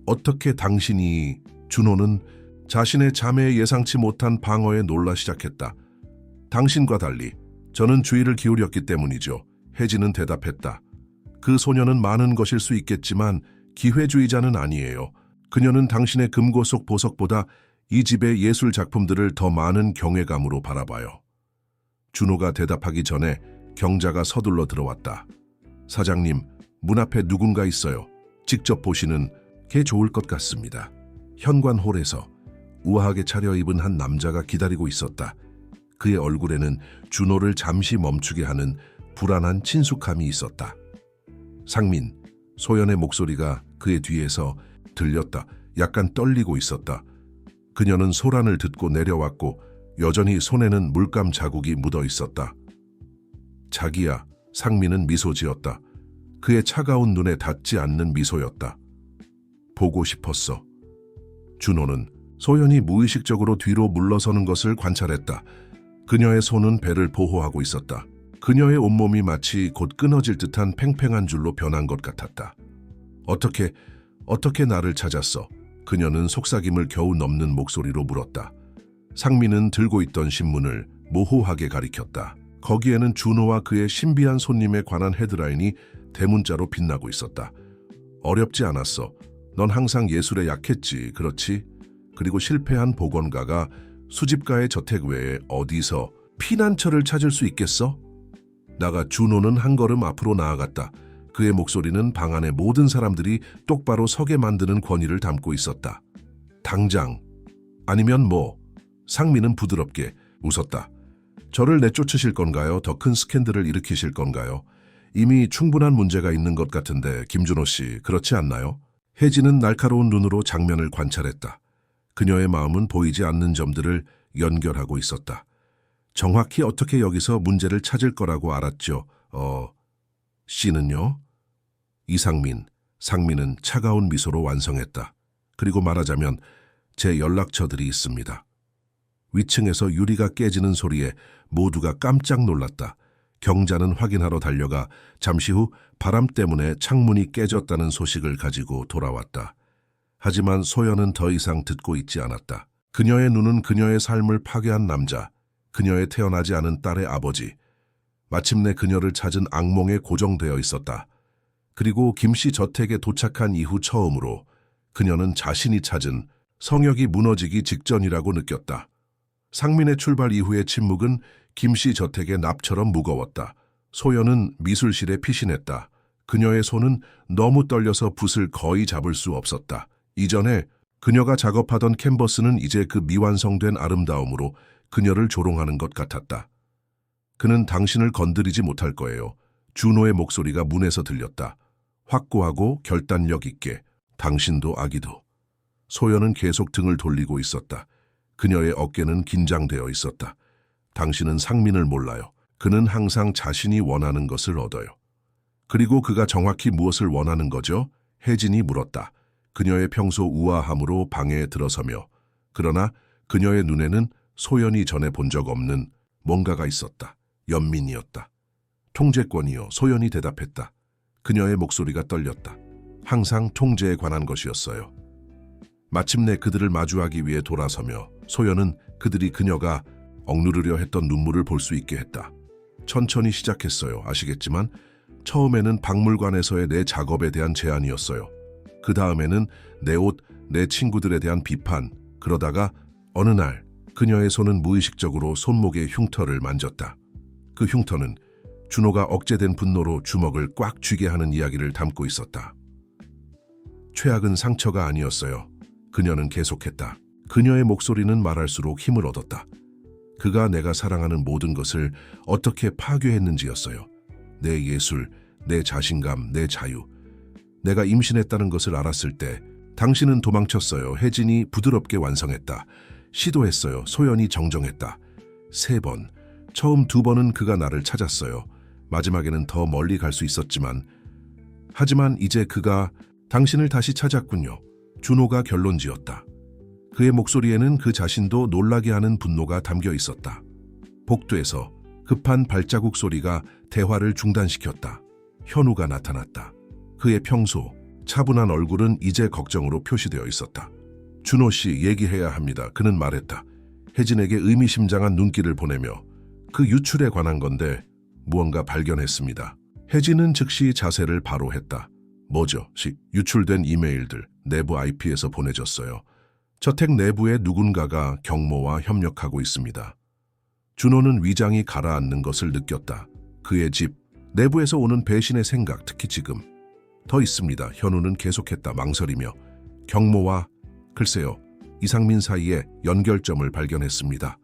어떻게 당신이... 준호는 자신의 자매의 예상치 못한 방어에 놀라 시작했다. 당신과 달리 저는 주의를 기울였기 때문이죠. 혜진은 대답했다. 그 소녀는 많은 것일 수 있겠지만 기회주의자는 아니에요. 그녀는 당신의 금고 속 보석보다 이 집의 예술 작품들을 더 많은 경외감으로 바라봐요. 준호가 대답하기 전에 경자가 서둘러 들어왔다. 사장님, 문 앞에 누군가 있어요. 직접 보시는 게 좋을 것 같습니다. 현관홀에서 우아하게 차려입은 한 남자가 기다리고 있었다. 그의 얼굴에는 준호를 잠시 멈추게 하는 불안한 친숙함이 있었다. 상민, 소연의 목소리가 그의 뒤에서 들렸다. 약간 떨리고 있었다. 그녀는 소란을 듣고 내려왔고 여전히 손에는 물감 자국이 묻어 있었다. 자기야, 상민은 미소 지었다. 그의 차가운 눈에 닿지 않는 미소였다. 보고 싶었어. 준호는 소연이 무의식적으로 뒤로 물러서는 것을 관찰했다. 그녀의 손은 배를 보호하고 있었다. 그녀의 온몸이 마치 곧 끊어질 듯한 팽팽한 줄로 변한 것 같았다. 어떻게 나를 찾았어? 그녀는 속삭임을 겨우 넘는 목소리로 물었다. 상민은 들고 있던 신문을 모호하게 가리켰다. 거기에는 준호와 그의 신비한 손님에 관한 헤드라인이 대문자로 빛나고 있었다. 어렵지 않았어. 넌 항상 예술에 약했지, 그렇지? 그리고 실패한 복원가가 수집가의 저택 외에 어디서 피난처를 찾을 수 있겠어? 나가 준호는 한 걸음 앞으로 나아갔다. 그의 목소리는 방 안의 모든 사람들이 똑바로 서게 만드는 권위를 담고 있었다. 당장. 아니면 뭐? 상민은 부드럽게 웃었다. 저를 내쫓으실 건가요? 더 큰 스캔들을 일으키실 건가요? 이미 충분한 문제가 있는 것 같은데 김준호 씨, 그렇지 않나요? 혜진은 날카로운 눈으로 장면을 관찰했다. 그녀의 마음은 보이지 않는 점들을 연결하고 있었다. 정확히 어떻게 여기서 문제를 찾을 거라고 알았죠? 씨는요? 이상민, 상민은 차가운 미소로 완성했다. 그리고 말하자면 제 연락처들이 있습니다. 위층에서 유리가 깨지는 소리에 모두가 깜짝 놀랐다. 경자는 확인하러 달려가 잠시 후 바람 때문에 창문이 깨졌다는 소식을 가지고 돌아왔다. 하지만 소연은 더 이상 듣고 있지 않았다. 그녀의 눈은 그녀의 삶을 파괴한 남자, 그녀의 태어나지 않은 딸의 아버지, 마침내 그녀를 찾은 악몽에 고정되어 있었다. 그리고 김씨 저택에 도착한 이후 처음으로 그녀는 자신이 찾은 성역이 무너지기 직전이라고 느꼈다. 상민의 출발 이후의 침묵은 김씨 저택의 납처럼 무거웠다. 소연은 미술실에 피신했다. 그녀의 손은 너무 떨려서 붓을 거의 잡을 수 없었다. 이전에 그녀가 작업하던 캔버스는 이제 그 미완성된 아름다움으로 그녀를 조롱하는 것 같았다. 그는 당신을 건드리지 못할 거예요. 준호의 목소리가 문에서 들렸다. 확고하고 결단력 있게. 당신도 아기도. 소연은 계속 등을 돌리고 있었다. 그녀의 어깨는 긴장되어 있었다. 당신은 상민을 몰라요. 그는 항상 자신이 원하는 것을 얻어요. 그리고 그가 정확히 무엇을 원하는 거죠? 혜진이 물었다. 그녀의 평소 우아함으로 방에 들어서며. 그러나 그녀의 눈에는 소연이 전에 본 적 없는 뭔가가 있었다. 연민이었다. 통제권이요. 소연이 대답했다. 그녀의 목소리가 떨렸다. 항상 통제에 관한 것이었어요. 마침내 그들을 마주하기 위해 돌아서며 소연은 그들이 그녀가 억누르려 했던 눈물을 볼 수 있게 했다. 천천히 시작했어요. 아시겠지만 처음에는 박물관에서의 내 작업에 대한 제안이었어요. 그 다음에는 내 옷, 내 친구들에 대한 비판. 그러다가 어느 날 그녀의 손은 무의식적으로 손목의 흉터를 만졌다. 그 흉터는 준호가 억제된 분노로 주먹을 꽉 쥐게 하는 이야기를 담고 있었다. 최악은 상처가 아니었어요. 그녀는 계속했다. 그녀의 목소리는 말할수록 힘을 얻었다. 그가 내가 사랑하는 모든 것을 어떻게 파괴했는지였어요. 내 예술, 내 자신감, 내 자유. 내가 임신했다는 것을 알았을 때 당신은 도망쳤어요. 혜진이 부드럽게 완성했다. 시도했어요. 소연이 정정했다. 3번. 처음 2번은 그가 나를 찾았어요. 마지막에는 더 멀리 갈 수 있었지만 하지만 이제 그가 당신을 다시 찾았군요. 준호가 결론 지었다. 그의 목소리에는 그 자신도 놀라게 하는 분노가 담겨 있었다. 복도에서 급한 발자국 소리가 대화를 중단시켰다. 현우가 나타났다. 그의 평소 차분한 얼굴은 이제 걱정으로 표시되어 있었다. 준호 씨, 얘기해야 합니다. 그는 말했다. 혜진에게 의미심장한 눈길을 보내며 그 유출에 관한 건데 무언가 발견했습니다. 혜진은 즉시 자세를 바로 했다. 뭐죠? 유출된 이메일들 내부 IP에서 보내졌어요. 저택 내부에 누군가가 경모와 협력하고 있습니다. 준호는 위장이 가라앉는 것을 느꼈다. 그의 집, 내부에서 오는 배신의 생각, 특히 지금. 더 있습니다. 현우는 계속했다. 망설이며. 경모와 글쎄요, 이상민 사이에 연결점을 발견했습니다.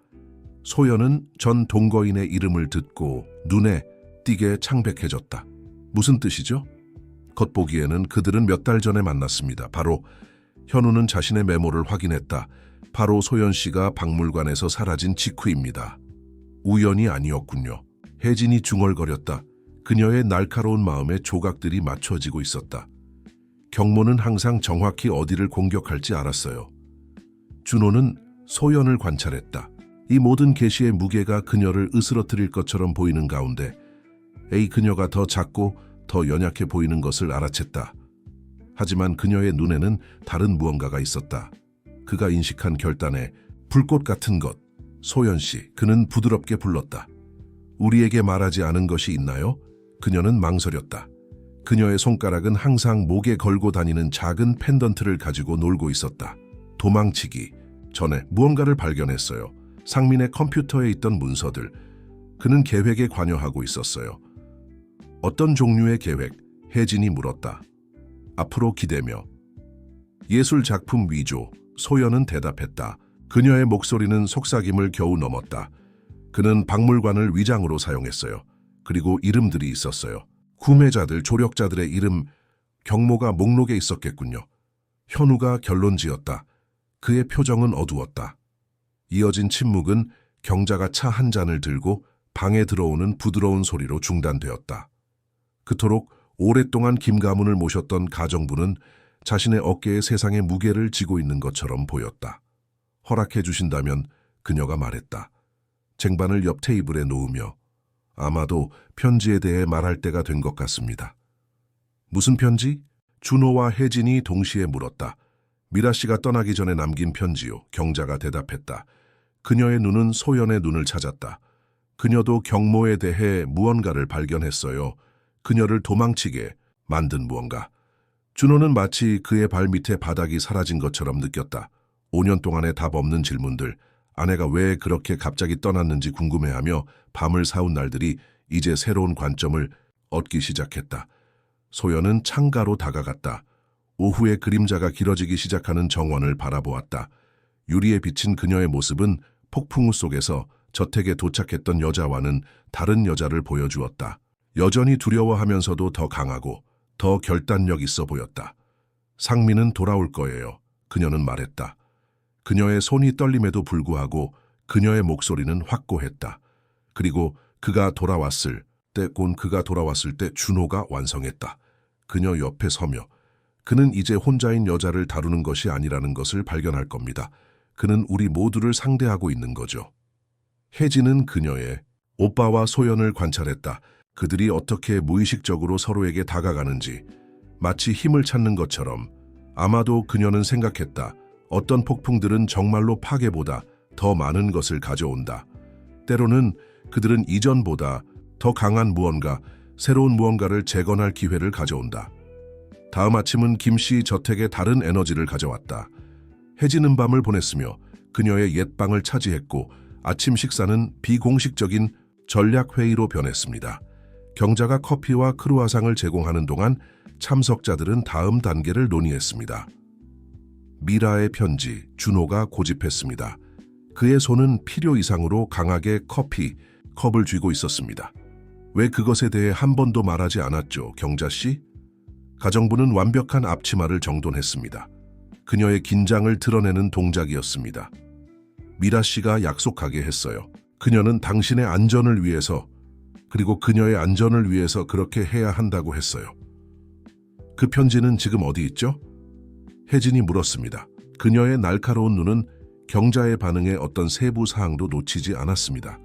소연은 전 동거인의 이름을 듣고 눈에 띄게 창백해졌다. 무슨 뜻이죠? 겉보기에는 그들은 몇 달 전에 만났습니다. 바로 현우는 자신의 메모를 확인했다. 바로 소연 씨가 박물관에서 사라진 직후입니다. 우연이 아니었군요. 혜진이 중얼거렸다. 그녀의 날카로운 마음에 조각들이 맞춰지고 있었다. 경모는 항상 정확히 어디를 공격할지 알았어요. 준호는 소연을 관찰했다. 이 모든 계시의 무게가 그녀를 으스러뜨릴 것처럼 보이는 가운데 그녀가 더 작고 더 연약해 보이는 것을 알아챘다. 하지만 그녀의 눈에는 다른 무언가가 있었다. 그가 인식한 결단에 불꽃 같은 것. 소연 씨, 그는 부드럽게 불렀다. 우리에게 말하지 않은 것이 있나요? 그녀는 망설였다. 그녀의 손가락은 항상 목에 걸고 다니는 작은 펜던트를 가지고 놀고 있었다. 도망치기 전에 무언가를 발견했어요. 상민의 컴퓨터에 있던 문서들. 그는 계획에 관여하고 있었어요. 어떤 종류의 계획? 혜진이 물었다. 앞으로 기대며. 예술 작품 위조. 소연은 대답했다. 그녀의 목소리는 속삭임을 겨우 넘었다. 그는 박물관을 위장으로 사용했어요. 그리고 이름들이 있었어요. 구매자들, 조력자들의 이름. 경모가 목록에 있었겠군요. 현우가 결론 지었다. 그의 표정은 어두웠다. 이어진 침묵은 경자가 차 한 잔을 들고 방에 들어오는 부드러운 소리로 중단되었다. 그토록 오랫동안 김가문을 모셨던 가정부는 자신의 어깨에 세상의 무게를 지고 있는 것처럼 보였다. 허락해 주신다면 그녀가 말했다. 쟁반을 옆 테이블에 놓으며 아마도 편지에 대해 말할 때가 된 것 같습니다. 무슨 편지? 준호와 혜진이 동시에 물었다. 미라 씨가 떠나기 전에 남긴 편지요. 경자가 대답했다. 그녀의 눈은 소연의 눈을 찾았다. 그녀도 경모에 대해 무언가를 발견했어요. 그녀를 도망치게 만든 무언가. 준호는 마치 그의 발 밑에 바닥이 사라진 것처럼 느꼈다. 5년 동안의 답 없는 질문들. 아내가 왜 그렇게 갑자기 떠났는지 궁금해하며 밤을 새운 날들이 이제 새로운 관점을 얻기 시작했다. 소연은 창가로 다가갔다. 오후의 그림자가 길어지기 시작하는 정원을 바라보았다. 유리에 비친 그녀의 모습은 폭풍우 속에서 저택에 도착했던 여자와는 다른 여자를 보여주었다. 여전히 두려워하면서도 더 강하고 더 결단력 있어 보였다. 상민은 돌아올 거예요. 그녀는 말했다. 그녀의 손이 떨림에도 불구하고 그녀의 목소리는 확고했다. 그리고 그가 돌아왔을 때 준호가 완성했다. 그녀 옆에 서며 그는 이제 혼자인 여자를 다루는 것이 아니라는 것을 발견할 겁니다. 그는 우리 모두를 상대하고 있는 거죠. 혜진은 그녀의 오빠와 소연을 관찰했다. 그들이 어떻게 무의식적으로 서로에게 다가가는지 마치 힘을 찾는 것처럼. 아마도 그녀는 생각했다. 어떤 폭풍들은 정말로 파괴보다 더 많은 것을 가져온다. 때로는 그들은 이전보다 더 강한 무언가, 새로운 무언가를 재건할 기회를 가져온다. 다음 아침은 김 씨 저택에 다른 에너지를 가져왔다. 해지는 밤을 보냈으며 그녀의 옛 방을 차지했고 아침 식사는 비공식적인 전략회의로 변했습니다. 경자가 커피와 크루아상을 제공하는 동안 참석자들은 다음 단계를 논의했습니다. 미라의 편지, 준호가 고집했습니다. 그의 손은 필요 이상으로 강하게 커피, 컵을 쥐고 있었습니다. 왜 그것에 대해 한 번도 말하지 않았죠, 경자 씨? 가정부는 완벽한 앞치마를 정돈했습니다. 그녀의 긴장을 드러내는 동작이었습니다. 미라 씨가 약속하게 했어요. 그녀는 당신의 안전을 위해서, 그리고 그녀의 안전을 위해서 그렇게 해야 한다고 했어요. 그 편지는 지금 어디 있죠? 혜진이 물었습니다. 그녀의 날카로운 눈은 경자의 반응에 어떤 세부 사항도 놓치지 않았습니다.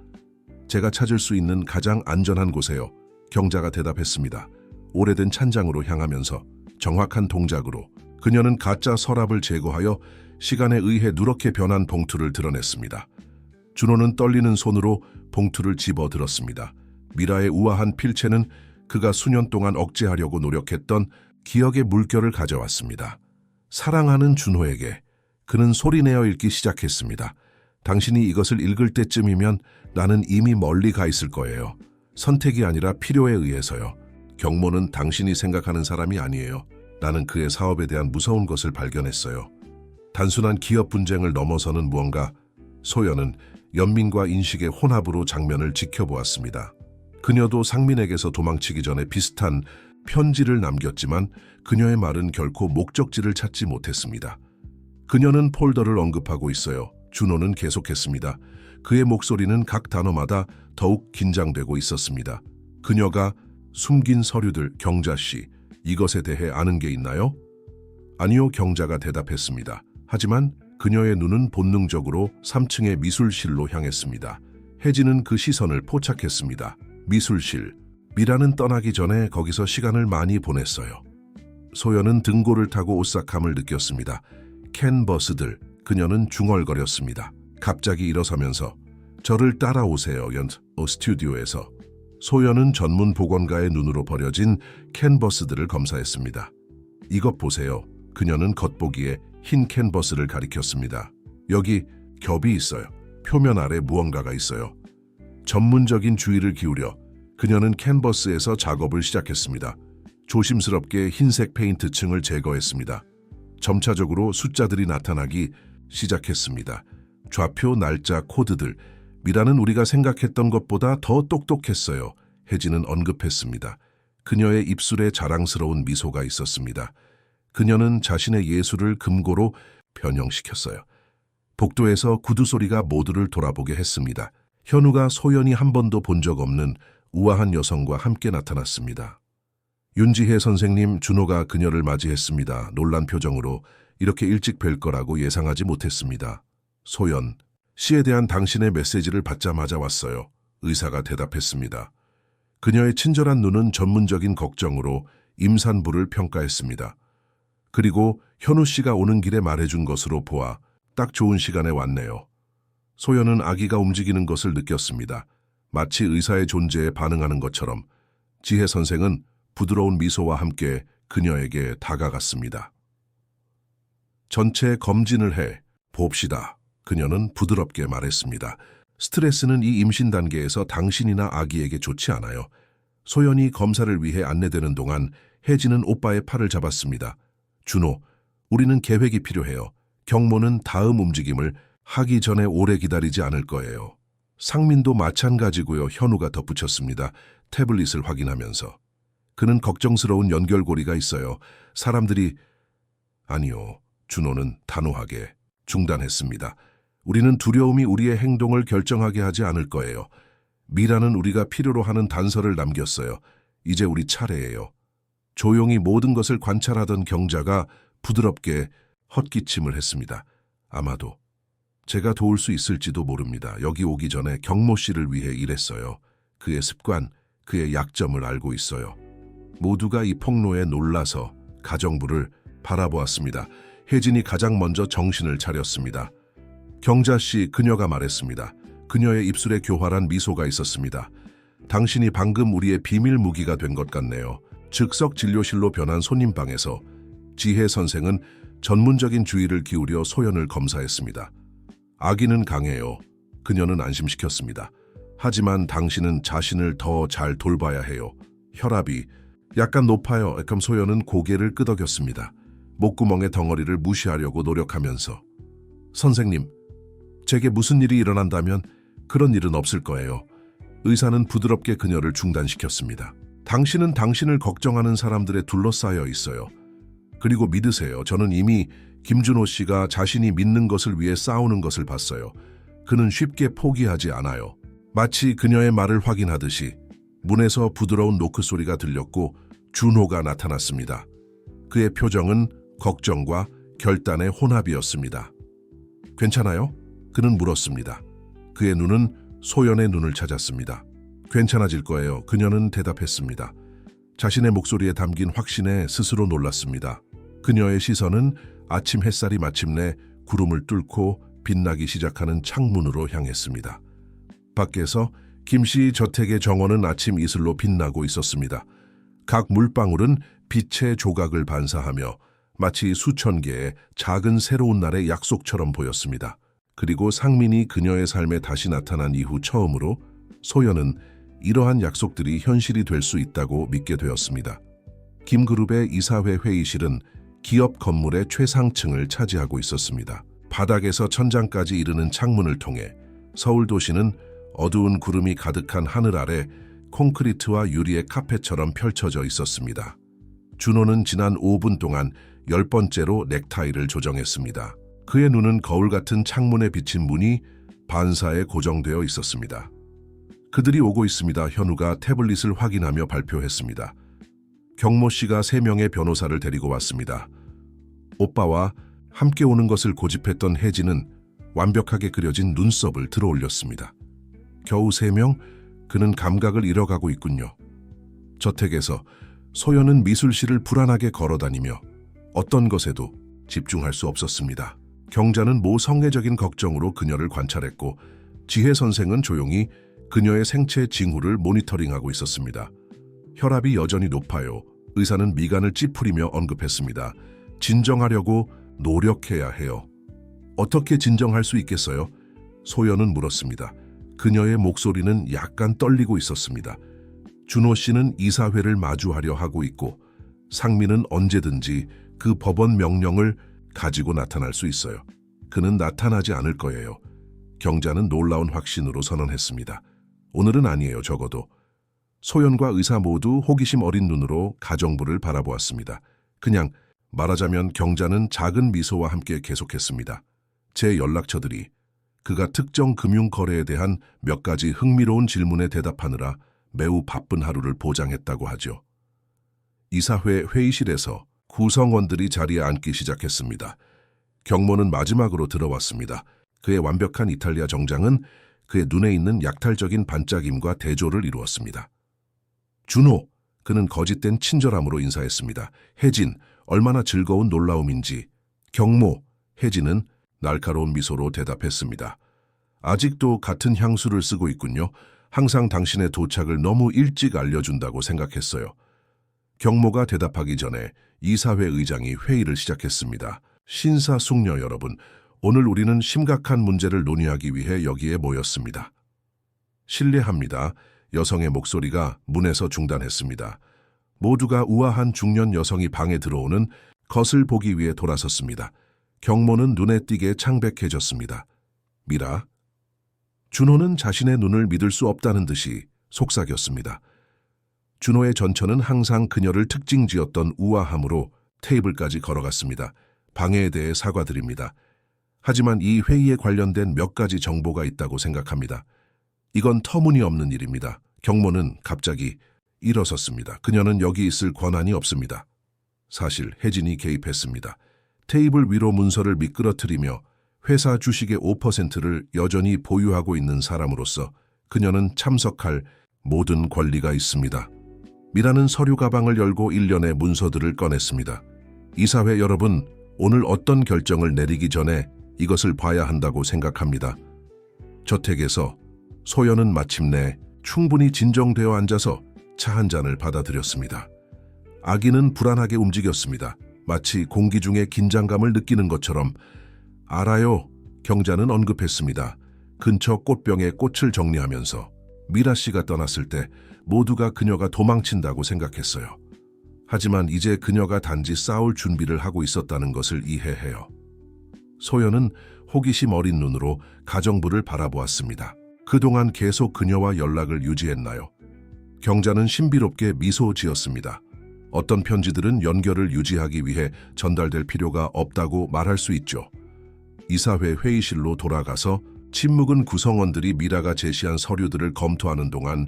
제가 찾을 수 있는 가장 안전한 곳에요. 경자가 대답했습니다. 오래된 찬장으로 향하면서 정확한 동작으로 그녀는 가짜 서랍을 제거하여 시간에 의해 누렇게 변한 봉투를 드러냈습니다. 준호는 떨리는 손으로 봉투를 집어들었습니다. 미라의 우아한 필체는 그가 수년 동안 억제하려고 노력했던 기억의 물결을 가져왔습니다. 사랑하는 준호에게 그는 소리내어 읽기 시작했습니다. 당신이 이것을 읽을 때쯤이면 나는 이미 멀리 가 있을 거예요. 선택이 아니라 필요에 의해서요. 경모는 당신이 생각하는 사람이 아니에요. 나는 그의 사업에 대한 무서운 것을 발견했어요. 단순한 기업 분쟁을 넘어서는 무언가. 소연은 연민과 인식의 혼합으로 장면을 지켜보았습니다. 그녀도 상민에게서 도망치기 전에 비슷한 편지를 남겼지만 그녀의 말은 결코 목적지를 찾지 못했습니다. 그녀는 폴더를 언급하고 있어요. 준호는 계속했습니다. 그의 목소리는 각 단어마다 더욱 긴장되고 있었습니다. 그녀가 숨긴 서류들, 경자 씨, 이것에 대해 아는 게 있나요? 아니요, 경자가 대답했습니다. 하지만 그녀의 눈은 본능적으로 3층의 미술실로 향했습니다. 혜진은 그 시선을 포착했습니다. 미술실. 미라는 떠나기 전에 거기서 시간을 많이 보냈어요. 소연은 등골을 타고 오싹함을 느꼈습니다. 캔버스들. 그녀는 중얼거렸습니다. 갑자기 일어서면서 저를 따라오세요. 스튜디오에서. 소연은 전문 보건가의 눈으로 버려진 캔버스들을 검사했습니다. 이것 보세요. 그녀는 겉보기에 흰 캔버스를 가리켰습니다. 여기 겹이 있어요. 표면 아래 무언가가 있어요. 전문적인 주의를 기울여 그녀는 캔버스에서 작업을 시작했습니다. 조심스럽게 흰색 페인트 층을 제거했습니다. 점차적으로 숫자들이 나타나기 시작했습니다. 좌표, 날짜, 코드들. 미라는 우리가 생각했던 것보다 더 똑똑했어요. 혜진은 언급했습니다. 그녀의 입술에 자랑스러운 미소가 있었습니다. 그녀는 자신의 예술을 금고로 변형시켰어요. 복도에서 구두 소리가 모두를 돌아보게 했습니다. 현우가 소연이 한 번도 본 적 없는 우아한 여성과 함께 나타났습니다. 윤지혜 선생님, 준호가 그녀를 맞이했습니다. 놀란 표정으로. 이렇게 일찍 뵐 거라고 예상하지 못했습니다. 소연, 시에 대한 당신의 메시지를 받자마자 왔어요. 의사가 대답했습니다. 그녀의 친절한 눈은 전문적인 걱정으로 임산부를 평가했습니다. 그리고 현우 씨가 오는 길에 말해준 것으로 보아 딱 좋은 시간에 왔네요. 소연은 아기가 움직이는 것을 느꼈습니다. 마치 의사의 존재에 반응하는 것처럼. 지혜 선생은 부드러운 미소와 함께 그녀에게 다가갔습니다. 전체 검진을 해 봅시다. 그녀는 부드럽게 말했습니다. 스트레스는 이 임신 단계에서 당신이나 아기에게 좋지 않아요. 소연이 검사를 위해 안내되는 동안 혜진은 오빠의 팔을 잡았습니다. 준호, 우리는 계획이 필요해요. 경모는 다음 움직임을 하기 전에 오래 기다리지 않을 거예요. 상민도 마찬가지고요. 현우가 덧붙였습니다. 태블릿을 확인하면서. 그는 걱정스러운 연결고리가 있어요. 사람들이... 아니요. 준호는 단호하게 중단했습니다. 우리는 두려움이 우리의 행동을 결정하게 하지 않을 거예요. 미라는 우리가 필요로 하는 단서를 남겼어요. 이제 우리 차례예요. 조용히 모든 것을 관찰하던 경자가 부드럽게 헛기침을 했습니다. 아마도 제가 도울 수 있을지도 모릅니다. 여기 오기 전에 경모 씨를 위해 일했어요. 그의 습관, 그의 약점을 알고 있어요. 모두가 이 폭로에 놀라서 가정부를 바라보았습니다. 혜진이 가장 먼저 정신을 차렸습니다. 경자 씨, 그녀가 말했습니다. 그녀의 입술에 교활한 미소가 있었습니다. 당신이 방금 우리의 비밀 무기가 된 것 같네요. 즉석 진료실로 변한 손님방에서 지혜 선생은 전문적인 주의를 기울여 소연을 검사했습니다. 아기는 강해요. 그녀는 안심시켰습니다. 하지만 당신은 자신을 더 잘 돌봐야 해요. 혈압이 약간 높아요. 소연은 고개를 끄덕였습니다. 목구멍의 덩어리를 무시하려고 노력하면서. 선생님, 제게 무슨 일이 일어난다면 그런 일은 없을 거예요. 의사는 부드럽게 그녀를 중단시켰습니다. 당신은 당신을 걱정하는 사람들에 둘러싸여 있어요. 그리고 믿으세요. 저는 이미 김준호 씨가 자신이 믿는 것을 위해 싸우는 것을 봤어요. 그는 쉽게 포기하지 않아요. 마치 그녀의 말을 확인하듯이 문에서 부드러운 노크 소리가 들렸고 준호가 나타났습니다. 그의 표정은 걱정과 결단의 혼합이었습니다. 괜찮아요? 그는 물었습니다. 그의 눈은 소연의 눈을 찾았습니다. 괜찮아질 거예요. 그녀는 대답했습니다. 자신의 목소리에 담긴 확신에 스스로 놀랐습니다. 그녀의 시선은 아침 햇살이 마침내 구름을 뚫고 빛나기 시작하는 창문으로 향했습니다. 밖에서 김씨 저택의 정원은 아침 이슬로 빛나고 있었습니다. 각 물방울은 빛의 조각을 반사하며 마치 수천 개의 작은 새로운 날의 약속처럼 보였습니다. 그리고 상민이 그녀의 삶에 다시 나타난 이후 처음으로 소연은 이러한 약속들이 현실이 될 수 있다고 믿게 되었습니다. 김그룹의 이사회 회의실은 기업 건물의 최상층을 차지하고 있었습니다. 바닥에서 천장까지 이르는 창문을 통해 서울 도시는 어두운 구름이 가득한 하늘 아래 콘크리트와 유리의 카펫처럼 펼쳐져 있었습니다. 준호는 지난 5분 동안 10번째로 넥타이를 조정했습니다. 그의 눈은 거울 같은 창문에 비친 문이 반사에 고정되어 있었습니다. 그들이 오고 있습니다. 현우가 태블릿을 확인하며 발표했습니다. 경모 씨가 3명의 변호사를 데리고 왔습니다. 오빠와 함께 오는 것을 고집했던 혜진은 완벽하게 그려진 눈썹을 들어 올렸습니다. 겨우 3명? 그는 감각을 잃어가고 있군요. 저택에서 소연은 미술실을 불안하게 걸어다니며 어떤 것에도 집중할 수 없었습니다. 경자는 모성애적인 걱정으로 그녀를 관찰했고 지혜 선생은 조용히 그녀의 생체 징후를 모니터링하고 있었습니다. 혈압이 여전히 높아요. 의사는 미간을 찌푸리며 언급했습니다. 진정하려고 노력해야 해요. 어떻게 진정할 수 있겠어요? 소연은 물었습니다. 그녀의 목소리는 약간 떨리고 있었습니다. 준호 씨는 이사회를 마주하려 하고 있고 상민은 언제든지 그 법원 명령을 가지고 나타날 수 있어요. 그는 나타나지 않을 거예요. 경자는 놀라운 확신으로 선언했습니다. 오늘은 아니에요, 적어도. 소연과 의사 모두 호기심 어린 눈으로 가정부를 바라보았습니다. 그냥 말하자면 경자는 작은 미소와 함께 계속했습니다. 제 연락처들이 그가 특정 금융거래에 대한 몇 가지 흥미로운 질문에 대답하느라 매우 바쁜 하루를 보장했다고 하죠. 이사회 회의실에서 구성원들이 자리에 앉기 시작했습니다. 경모는 마지막으로 들어왔습니다. 그의 완벽한 이탈리아 정장은 그의 눈에 있는 약탈적인 반짝임과 대조를 이루었습니다. 준호, 그는 거짓된 친절함으로 인사했습니다. 혜진, 얼마나 즐거운 놀라움인지. 경모, 혜진은 날카로운 미소로 대답했습니다. 아직도 같은 향수를 쓰고 있군요. 항상 당신의 도착을 너무 일찍 알려준다고 생각했어요. 경모가 대답하기 전에 이사회 의장이 회의를 시작했습니다. 신사숙녀 여러분, 오늘 우리는 심각한 문제를 논의하기 위해 여기에 모였습니다. 실례합니다. 여성의 목소리가 문에서 중단했습니다. 모두가 우아한 중년 여성이 방에 들어오는 것을 보기 위해 돌아섰습니다. 경모는 눈에 띄게 창백해졌습니다. 미라. 준호는 자신의 눈을 믿을 수 없다는 듯이 속삭였습니다. 준호의 전처는 항상 그녀를 특징지었던 우아함으로 테이블까지 걸어갔습니다. 방해에 대해 사과드립니다. 하지만 이 회의에 관련된 몇 가지 정보가 있다고 생각합니다. 이건 터무니없는 일입니다. 경모는 갑자기 일어섰습니다. 그녀는 여기 있을 권한이 없습니다. 사실 혜진이 개입했습니다. 테이블 위로 문서를 미끄러뜨리며 회사 주식의 5%를 여전히 보유하고 있는 사람으로서 그녀는 참석할 모든 권리가 있습니다. 미라는 서류 가방을 열고 일련의 문서들을 꺼냈습니다. 이사회 여러분, 오늘 어떤 결정을 내리기 전에 이것을 봐야 한다고 생각합니다. 저택에서 소연은 마침내 충분히 진정되어 앉아서 차 한 잔을 받아들였습니다. 아기는 불안하게 움직였습니다. 마치 공기 중에 긴장감을 느끼는 것처럼. 알아요, 경자는 언급했습니다. 근처 꽃병에 꽃을 정리하면서. 미라 씨가 떠났을 때 모두가 그녀가 도망친다고 생각했어요. 하지만 이제 그녀가 단지 싸울 준비를 하고 있었다는 것을 이해해요. 소연은 호기심 어린 눈으로 가정부를 바라보았습니다. 그동안 계속 그녀와 연락을 유지했나요? 경자는 신비롭게 미소 지었습니다. 어떤 편지들은 연결을 유지하기 위해 전달될 필요가 없다고 말할 수 있죠. 이사회 회의실로 돌아가서 침묵은 구성원들이 미라가 제시한 서류들을 검토하는 동안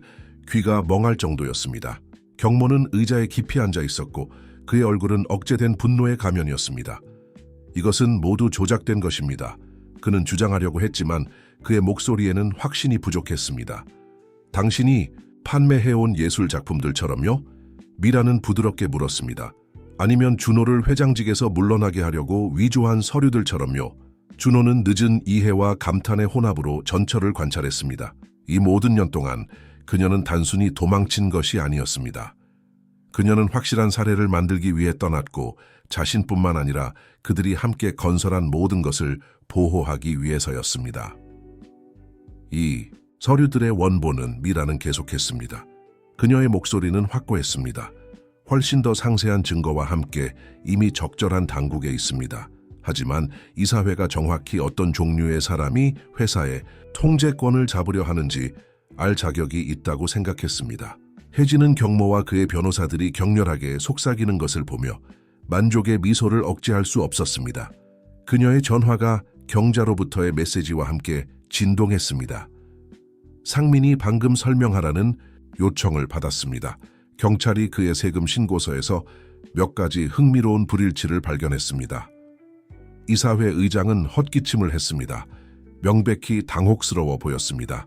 귀가 멍할 정도였습니다. 경모는 의자에 깊이 앉아 있었고 그의 얼굴은 억제된 분노의 가면이었습니다. 이것은 모두 조작된 것입니다. 그는 주장하려고 했지만 그의 목소리에는 확신이 부족했습니다. 당신이 판매해온 예술 작품들처럼요? 미라는 부드럽게 물었습니다. 아니면 준호를 회장직에서 물러나게 하려고 위조한 서류들처럼요? 준호는 늦은 이해와 감탄의 혼합으로 전철을 관찰했습니다. 이 모든 년 동안 그녀는 단순히 도망친 것이 아니었습니다. 그녀는 확실한 사례를 만들기 위해 떠났고 자신뿐만 아니라 그들이 함께 건설한 모든 것을 보호하기 위해서였습니다. 이 서류들의 원본은 미라는 계속했습니다. 그녀의 목소리는 확고했습니다. 훨씬 더 상세한 증거와 함께 이미 적절한 당국에 있습니다. 하지만 이사회가 정확히 어떤 종류의 사람이 회사의 통제권을 잡으려 하는지 알 자격이 있다고 생각했습니다. 혜진은 경모와 그의 변호사들이 격렬하게 속삭이는 것을 보며 만족의 미소를 억제할 수 없었습니다. 그녀의 전화가 경자로부터의 메시지와 함께 진동했습니다. 상민이 방금 설명하라는 요청을 받았습니다. 경찰이 그의 세금 신고서에서 몇 가지 흥미로운 불일치를 발견했습니다. 이사회 의장은 헛기침을 했습니다. 명백히 당혹스러워 보였습니다.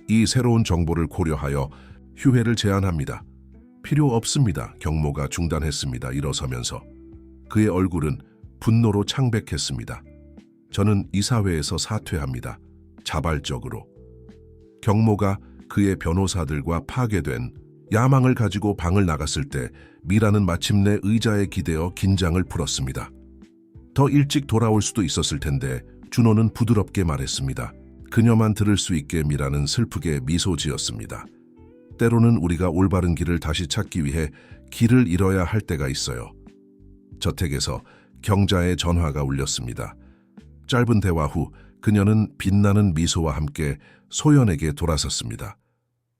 이 새로운 정보를 고려하여 휴회를 제안합니다. 필요 없습니다. 경모가 중단했습니다. 일어서면서. 그의 얼굴은 분노로 창백했습니다. 저는 이사회에서 사퇴합니다. 자발적으로. 경모가 그의 변호사들과 파괴된 야망을 가지고 방을 나갔을 때 미라는 마침내 의자에 기대어 긴장을 풀었습니다. 더 일찍 돌아올 수도 있었을 텐데 준호는 부드럽게 말했습니다. 그녀만 들을 수 있게 미라는 슬프게 미소 지었습니다. 때로는 우리가 올바른 길을 다시 찾기 위해 길을 잃어야 할 때가 있어요. 저택에서 경자의 전화가 울렸습니다. 짧은 대화 후 그녀는 빛나는 미소와 함께 소연에게 돌아섰습니다.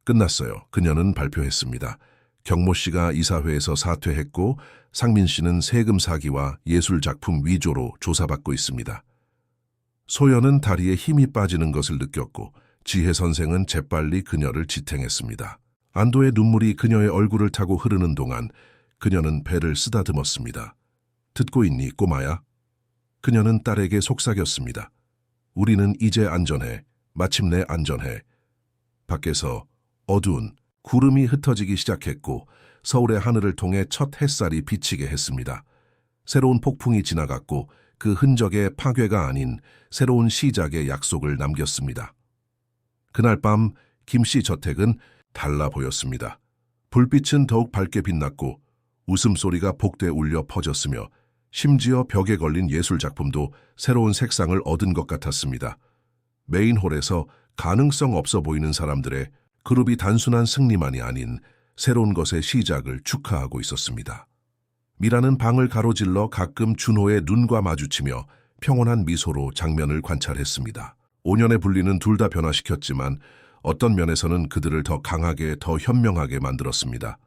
끝났어요. 그녀는 발표했습니다. 경모 씨가 이사회에서 사퇴했고 상민 씨는 세금 사기와 예술작품 위조로 조사받고 있습니다. 소연은 다리에 힘이 빠지는 것을 느꼈고 지혜 선생은 재빨리 그녀를 지탱했습니다. 안도의 눈물이 그녀의 얼굴을 타고 흐르는 동안 그녀는 배를 쓰다듬었습니다. 듣고 있니, 꼬마야? 그녀는 딸에게 속삭였습니다. 우리는 이제 안전해. 마침내 안전해. 밖에서 어두운 구름이 흩어지기 시작했고 서울의 하늘을 통해 첫 햇살이 비치게 했습니다. 새로운 폭풍이 지나갔고 그 흔적의 파괴가 아닌 새로운 시작의 약속을 남겼습니다. 그날 밤 김씨 저택은 달라 보였습니다. 불빛은 더욱 밝게 빛났고 웃음소리가 복대 울려 퍼졌으며 심지어 벽에 걸린 예술작품도 새로운 색상을 얻은 것 같았습니다. 메인홀에서 가능성 없어 보이는 사람들의 그룹이 단순한 승리만이 아닌 새로운 것의 시작을 축하하고 있었습니다. 미라는 방을 가로질러 가끔 준호의 눈과 마주치며 평온한 미소로 장면을 관찰했습니다. 5년의 분리는 둘 다 변화시켰지만 어떤 면에서는 그들을 더 강하게, 더 현명하게 만들었습니다.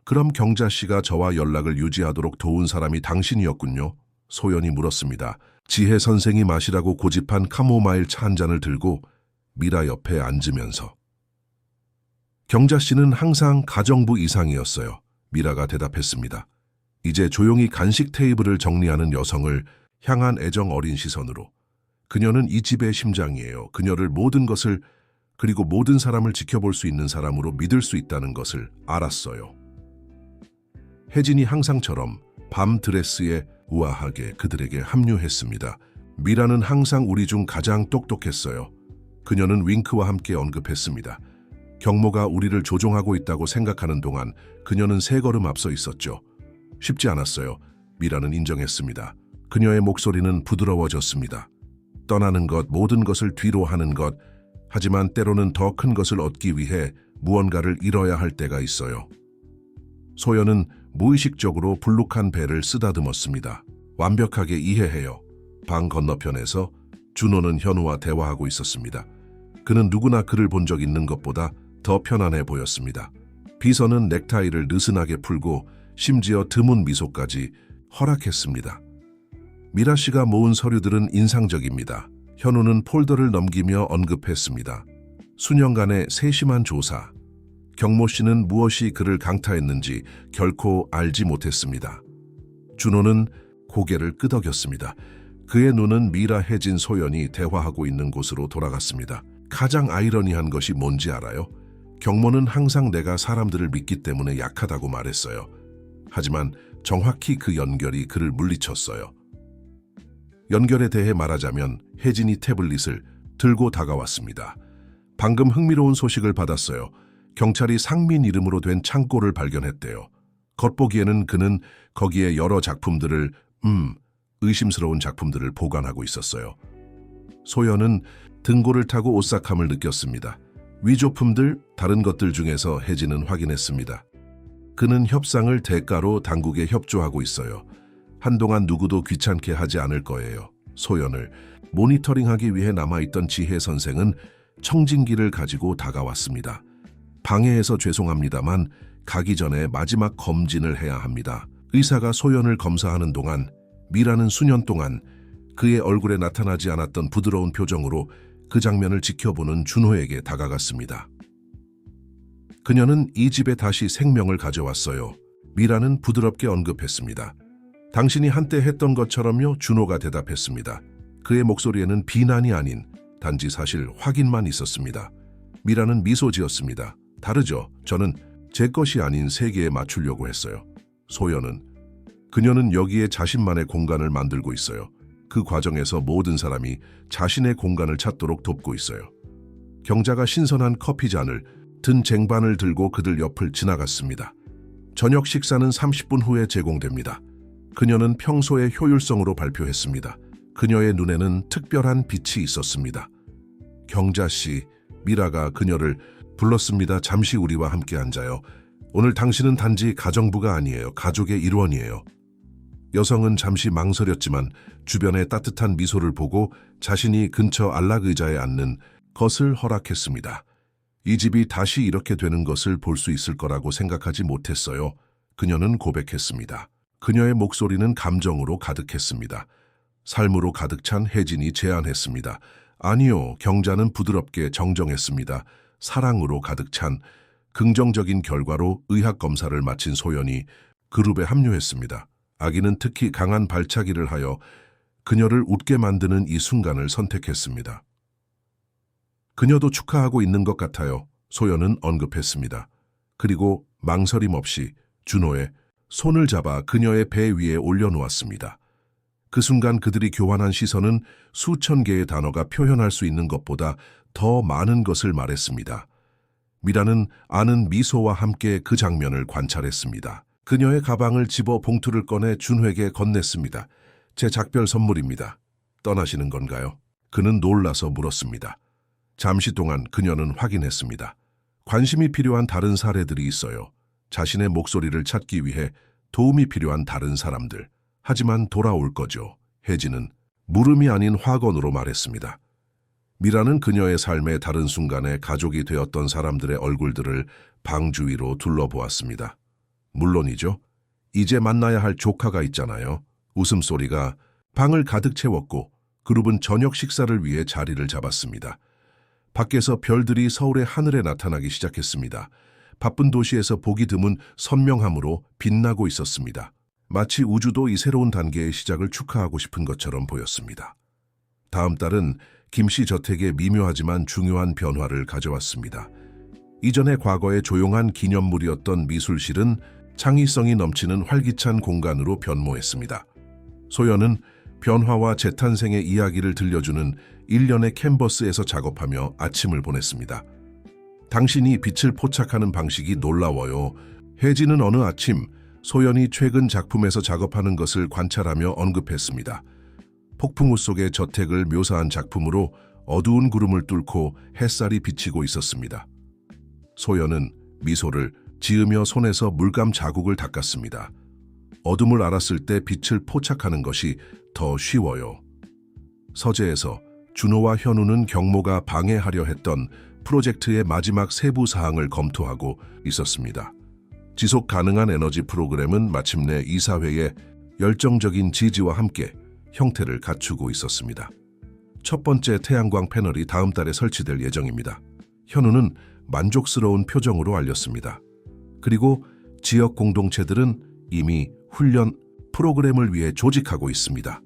그럼 경자 씨가 저와 연락을 유지하도록 도운 사람이 당신이었군요? 소연이 물었습니다. 지혜 선생이 마시라고 고집한 카모마일 차 한 잔을 들고 미라 옆에 앉으면서. 경자 씨는 항상 가정부 이상이었어요. 미라가 대답했습니다. 이제 조용히 간식 테이블을 정리하는 여성을 향한 애정 어린 시선으로. 그녀는 이 집의 심장이에요. 그녀를 모든 것을 그리고 모든 사람을 지켜볼 수 있는 사람으로 믿을 수 있다는 것을 알았어요. 혜진이 항상처럼 밤 드레스에 우아하게 그들에게 합류했습니다. 미라는 항상 우리 중 가장 똑똑했어요. 그녀는 윙크와 함께 언급했습니다. 경모가 우리를 조종하고 있다고 생각하는 동안 그녀는 세 걸음 앞서 있었죠. 쉽지 않았어요. 미라는 인정했습니다. 그녀의 목소리는 부드러워졌습니다. 떠나는 것, 모든 것을 뒤로 하는 것, 하지만 때로는 더 큰 것을 얻기 위해 무언가를 잃어야 할 때가 있어요. 소연은 무의식적으로 불룩한 배를 쓰다듬었습니다. 완벽하게 이해해요. 방 건너편에서 준호는 현우와 대화하고 있었습니다. 그는 누구나 그를 본 적 있는 것보다 더 편안해 보였습니다. 비서는 넥타이를 느슨하게 풀고 심지어 드문 미소까지 허락했습니다. 미라 씨가 모은 서류들은 인상적입니다. 현우는 폴더를 넘기며 언급했습니다. 수년간의 세심한 조사. 경모 씨는 무엇이 그를 강타했는지 결코 알지 못했습니다. 준호는 고개를 끄덕였습니다. 그의 눈은 미라, 혜진, 소연이 대화하고 있는 곳으로 돌아갔습니다. 가장 아이러니한 것이 뭔지 알아요? 경모는 항상 내가 사람들을 믿기 때문에 약하다고 말했어요. 하지만 정확히 그 연결이 그를 물리쳤어요. 연결에 대해 말하자면 혜진이 태블릿을 들고 다가왔습니다. 방금 흥미로운 소식을 받았어요. 경찰이 상민 이름으로 된 창고를 발견했대요. 겉보기에는 그는 거기에 여러 작품들을, 의심스러운 작품들을 보관하고 있었어요. 소연은 등골을 타고 오싹함을 느꼈습니다. 위조품들, 다른 것들 중에서 혜진은 확인했습니다. 그는 협상을 대가로 당국에 협조하고 있어요. 한동안 누구도 귀찮게 하지 않을 거예요. 소연을 모니터링하기 위해 남아있던 지혜 선생은 청진기를 가지고 다가왔습니다. 방해해서 죄송합니다만 가기 전에 마지막 검진을 해야 합니다. 의사가 소연을 검사하는 동안 미라는 수년 동안 그의 얼굴에 나타나지 않았던 부드러운 표정으로 그 장면을 지켜보는 준호에게 다가갔습니다. 그녀는 이 집에 다시 생명을 가져왔어요. 미라는 부드럽게 언급했습니다. 당신이 한때 했던 것처럼요, 준호가 대답했습니다. 그의 목소리에는 비난이 아닌 단지 사실 확인만 있었습니다. 미라는 미소 지었습니다. 다르죠. 저는 제 것이 아닌 세계에 맞추려고 했어요. 소연은 그녀는 여기에 자신만의 공간을 만들고 있어요. 그 과정에서 모든 사람이 자신의 공간을 찾도록 돕고 있어요. 경자가 신선한 커피잔을 든 쟁반을 들고 그들 옆을 지나갔습니다. 저녁 식사는 30분 후에 제공됩니다. 그녀는 평소의 효율성으로 발표했습니다. 그녀의 눈에는 특별한 빛이 있었습니다. 경자 씨, 미라가 그녀를 불렀습니다. 잠시 우리와 함께 앉아요. 오늘 당신은 단지 가정부가 아니에요. 가족의 일원이에요. 여성은 잠시 망설였지만 주변의 따뜻한 미소를 보고 자신이 근처 안락 의자에 앉는 것을 허락했습니다. 이 집이 다시 이렇게 되는 것을 볼 수 있을 거라고 생각하지 못했어요. 그녀는 고백했습니다. 그녀의 목소리는 감정으로 가득했습니다. 삶으로 가득 찬 혜진이 제안했습니다. 아니요, 경자는 부드럽게 정정했습니다. 사랑으로 가득 찬 긍정적인 결과로 의학 검사를 마친 소연이 그룹에 합류했습니다. 아기는 특히 강한 발차기를 하여 그녀를 웃게 만드는 이 순간을 선택했습니다. 그녀도 축하하고 있는 것 같아요. 소연은 언급했습니다. 그리고 망설임 없이 준호의 손을 잡아 그녀의 배 위에 올려놓았습니다. 그 순간 그들이 교환한 시선은 수천 개의 단어가 표현할 수 있는 것보다 더 많은 것을 말했습니다. 미라는 아는 미소와 함께 그 장면을 관찰했습니다. 그녀의 가방을 집어 봉투를 꺼내 준호에게 건넸습니다. 제 작별 선물입니다. 떠나시는 건가요? 그는 놀라서 물었습니다. 잠시 동안 그녀는 확인했습니다. 관심이 필요한 다른 사례들이 있어요. 자신의 목소리를 찾기 위해 도움이 필요한 다른 사람들. 하지만 돌아올 거죠. 혜진은 물음이 아닌 확언으로 말했습니다. 미라는 그녀의 삶의 다른 순간에 가족이 되었던 사람들의 얼굴들을 방 주위로 둘러보았습니다. 물론이죠. 이제 만나야 할 조카가 있잖아요. 웃음소리가 방을 가득 채웠고 그룹은 저녁 식사를 위해 자리를 잡았습니다. 밖에서 별들이 서울의 하늘에 나타나기 시작했습니다. 바쁜 도시에서 보기 드문 선명함으로 빛나고 있었습니다. 마치 우주도 이 새로운 단계의 시작을 축하하고 싶은 것처럼 보였습니다. 다음 달은 김씨 저택에 미묘하지만 중요한 변화를 가져왔습니다. 이전의 과거의 조용한 기념물이었던 미술실은 창의성이 넘치는 활기찬 공간으로 변모했습니다. 소연은 변화와 재탄생의 이야기를 들려주는 1년의 캔버스에서 작업하며 아침을 보냈습니다. 당신이 빛을 포착하는 방식이 놀라워요. 혜진은 어느 아침 소연이 최근 작품에서 작업하는 것을 관찰하며 언급했습니다. 폭풍우 속의 저택을 묘사한 작품으로 어두운 구름을 뚫고 햇살이 비치고 있었습니다. 소연은 미소를 지으며 손에서 물감 자국을 닦았습니다. 어둠을 알았을 때 빛을 포착하는 것이 더 쉬워요. 서재에서 준호와 현우는 경모가 방해하려 했던 프로젝트의 마지막 세부 사항을 검토하고 있었습니다. 지속 가능한 에너지 프로그램은 마침내 이사회의 열정적인 지지와 함께 형태를 갖추고 있었습니다. 첫 번째 태양광 패널이 다음 달에 설치될 예정입니다. 현우는 만족스러운 표정으로 알렸습니다. 그리고 지역 공동체들은 이미 훈련 프로그램을 위해 조직하고 있습니다.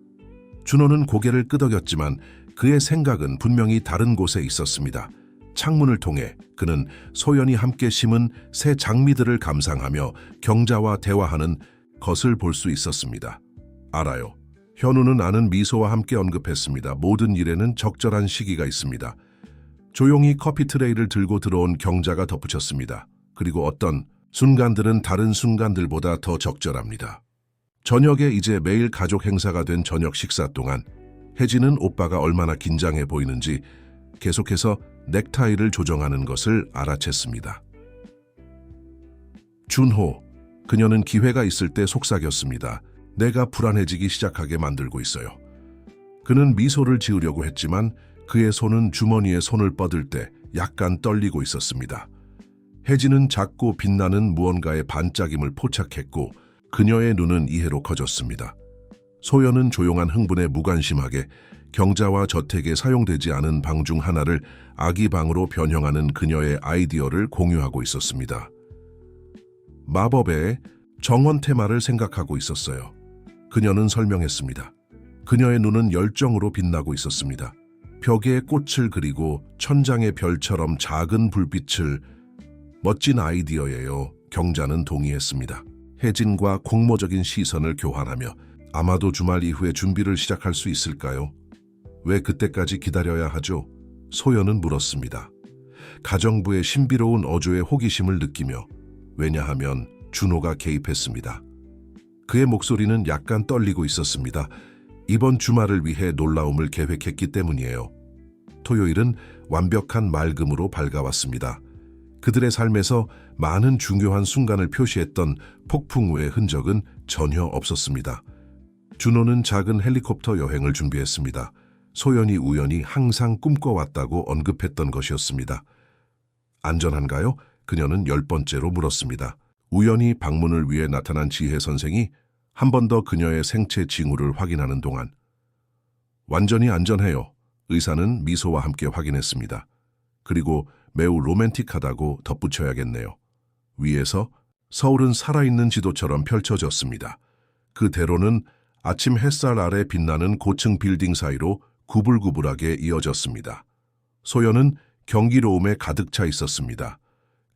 준호는 고개를 끄덕였지만 그의 생각은 분명히 다른 곳에 있었습니다. 창문을 통해 그는 소연이 함께 심은 새 장미들을 감상하며 경자와 대화하는 것을 볼 수 있었습니다. 알아요. 현우는 아는 미소와 함께 언급했습니다. 모든 일에는 적절한 시기가 있습니다. 조용히 커피 트레이를 들고 들어온 경자가 덧붙였습니다. 그리고 어떤 순간들은 다른 순간들보다 더 적절합니다. 저녁에 이제 매일 가족 행사가 된 저녁 식사 동안 혜진은 오빠가 얼마나 긴장해 보이는지 계속해서 넥타이를 조정하는 것을 알아챘습니다. 준호, 그녀는 기회가 있을 때 속삭였습니다. 내가 불안해지기 시작하게 만들고 있어요. 그는 미소를 지으려고 했지만 그의 손은 주머니에 손을 뻗을 때 약간 떨리고 있었습니다. 혜진은 작고 빛나는 무언가의 반짝임을 포착했고 그녀의 눈은 이해로 커졌습니다. 소연은 조용한 흥분에 무관심하게 경자와 저택에 사용되지 않은 방 중 하나를 아기 방으로 변형하는 그녀의 아이디어를 공유하고 있었습니다. 마법의 정원 테마를 생각하고 있었어요. 그녀는 설명했습니다. 그녀의 눈은 열정으로 빛나고 있었습니다. 벽에 꽃을 그리고 천장의 별처럼 작은 불빛을. 멋진 아이디어예요. 경자는 동의했습니다. 혜진과 공모적인 시선을 교환하며 아마도 주말 이후에 준비를 시작할 수 있을까요? 왜 그때까지 기다려야 하죠? 소연은 물었습니다. 가정부의 신비로운 어조의 호기심을 느끼며. 왜냐하면 준호가 개입했습니다. 그의 목소리는 약간 떨리고 있었습니다. 이번 주말을 위해 놀라움을 계획했기 때문이에요. 토요일은 완벽한 맑음으로 밝아왔습니다. 그들의 삶에서 많은 중요한 순간을 표시했던 폭풍우의 흔적은 전혀 없었습니다. 준호는 작은 헬리콥터 여행을 준비했습니다. 소연이 우연히 항상 꿈꿔왔다고 언급했던 것이었습니다. 안전한가요? 그녀는 10번째로 물었습니다. 우연히 방문을 위해 나타난 지혜 선생이 한 번 더 그녀의 생체 징후를 확인하는 동안 완전히 안전해요. 의사는 미소와 함께 확인했습니다. 그리고 매우 로맨틱하다고 덧붙여야겠네요. 위에서 서울은 살아있는 지도처럼 펼쳐졌습니다. 그대로는 아침 햇살 아래 빛나는 고층 빌딩 사이로 구불구불하게 이어졌습니다. 소연은 경이로움에 가득 차 있었습니다.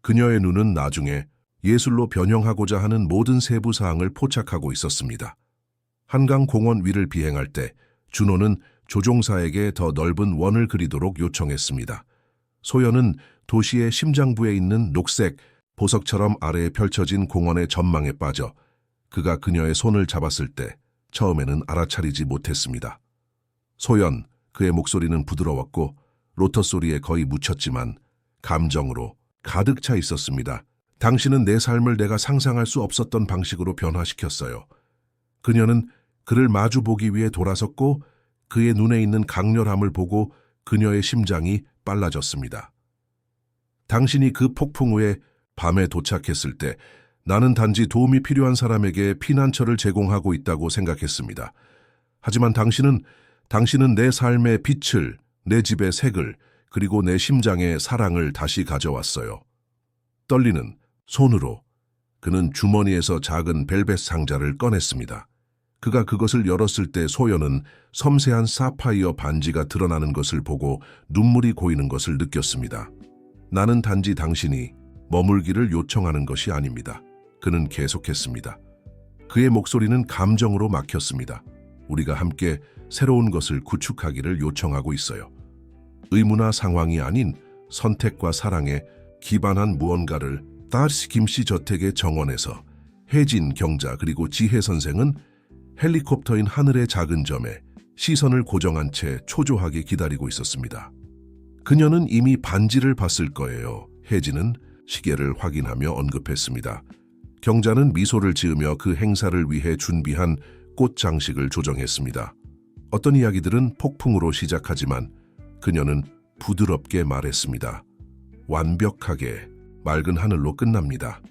그녀의 눈은 나중에 예술로 변형하고자 하는 모든 세부 사항을 포착하고 있었습니다. 한강 공원 위를 비행할 때 준호는 조종사에게 더 넓은 원을 그리도록 요청했습니다. 소연은 도시의 심장부에 있는 녹색 보석처럼 아래에 펼쳐진 공원의 전망에 빠져 그가 그녀의 손을 잡았을 때 처음에는 알아차리지 못했습니다. 소연, 그의 목소리는 부드러웠고 로터 소리에 거의 묻혔지만 감정으로 가득 차 있었습니다. 당신은 내 삶을 내가 상상할 수 없었던 방식으로 변화시켰어요. 그녀는 그를 마주보기 위해 돌아섰고 그의 눈에 있는 강렬함을 보고 그녀의 심장이 빨라졌습니다. 당신이 그 폭풍우에 밤에 도착했을 때 나는 단지 도움이 필요한 사람에게 피난처를 제공하고 있다고 생각했습니다. 하지만 당신은 내 삶의 빛을, 내 집의 색을, 그리고 내 심장의 사랑을 다시 가져왔어요. 떨리는 손으로 그는 주머니에서 작은 벨벳 상자를 꺼냈습니다. 그가 그것을 열었을 때 소연은 섬세한 사파이어 반지가 드러나는 것을 보고 눈물이 고이는 것을 느꼈습니다. 나는 단지 당신이 머물기를 요청하는 것이 아닙니다. 그는 계속했습니다. 그의 목소리는 감정으로 막혔습니다. 우리가 함께 새로운 것을 구축하기를 요청하고 있어요. 의무나 상황이 아닌 선택과 사랑에 기반한 무언가를 다시 김씨 저택의 정원에서 혜진 경자 그리고 지혜 선생은 헬리콥터인 하늘의 작은 점에 시선을 고정한 채 초조하게 기다리고 있었습니다. 그녀는 이미 반지를 봤을 거예요. 혜진은 시계를 확인하며 언급했습니다. 경자는 미소를 지으며 그 행사를 위해 준비한 꽃 장식을 조정했습니다. 어떤 이야기들은 폭풍으로 시작하지만 그녀는 부드럽게 말했습니다. 완벽하게 맑은 하늘로 끝납니다.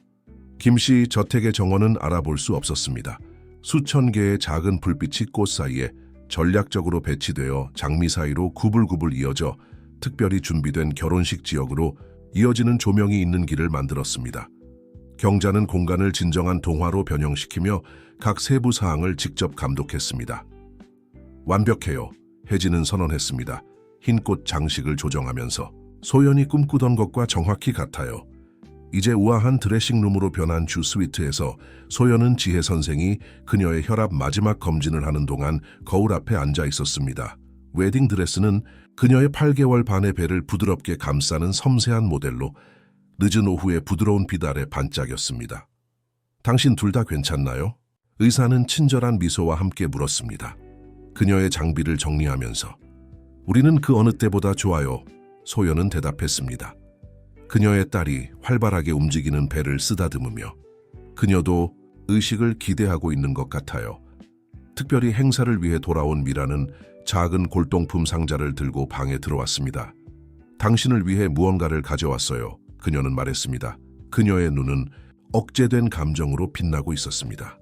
김씨 저택의 정원은 알아볼 수 없었습니다. 수천 개의 작은 불빛이 꽃 사이에 전략적으로 배치되어 장미 사이로 구불구불 이어져 특별히 준비된 결혼식 지역으로 이어지는 조명이 있는 길을 만들었습니다. 경자는 공간을 진정한 동화로 변형시키며 각 세부 사항을 직접 감독했습니다. 완벽해요. 혜진은 선언했습니다. 흰꽃 장식을 조정하면서 소연이 꿈꾸던 것과 정확히 같아요. 이제 우아한 드레싱룸으로 변한 주 스위트에서 소연은 지혜 선생이 그녀의 혈압 마지막 검진을 하는 동안 거울 앞에 앉아 있었습니다. 웨딩 드레스는 그녀의 8개월 반의 배를 부드럽게 감싸는 섬세한 모델로 늦은 오후의 부드러운 빛 아래 반짝였습니다. 당신 둘 다 괜찮나요? 의사는 친절한 미소와 함께 물었습니다. 그녀의 장비를 정리하면서 우리는 그 어느 때보다 좋아요. 소연은 대답했습니다. 그녀의 딸이 활발하게 움직이는 배를 쓰다듬으며 그녀도 의식을 기대하고 있는 것 같아요. 특별히 행사를 위해 돌아온 미라는 작은 골동품 상자를 들고 방에 들어왔습니다. 당신을 위해 무언가를 가져왔어요. 그녀는 말했습니다. 그녀의 눈은 억제된 감정으로 빛나고 있었습니다.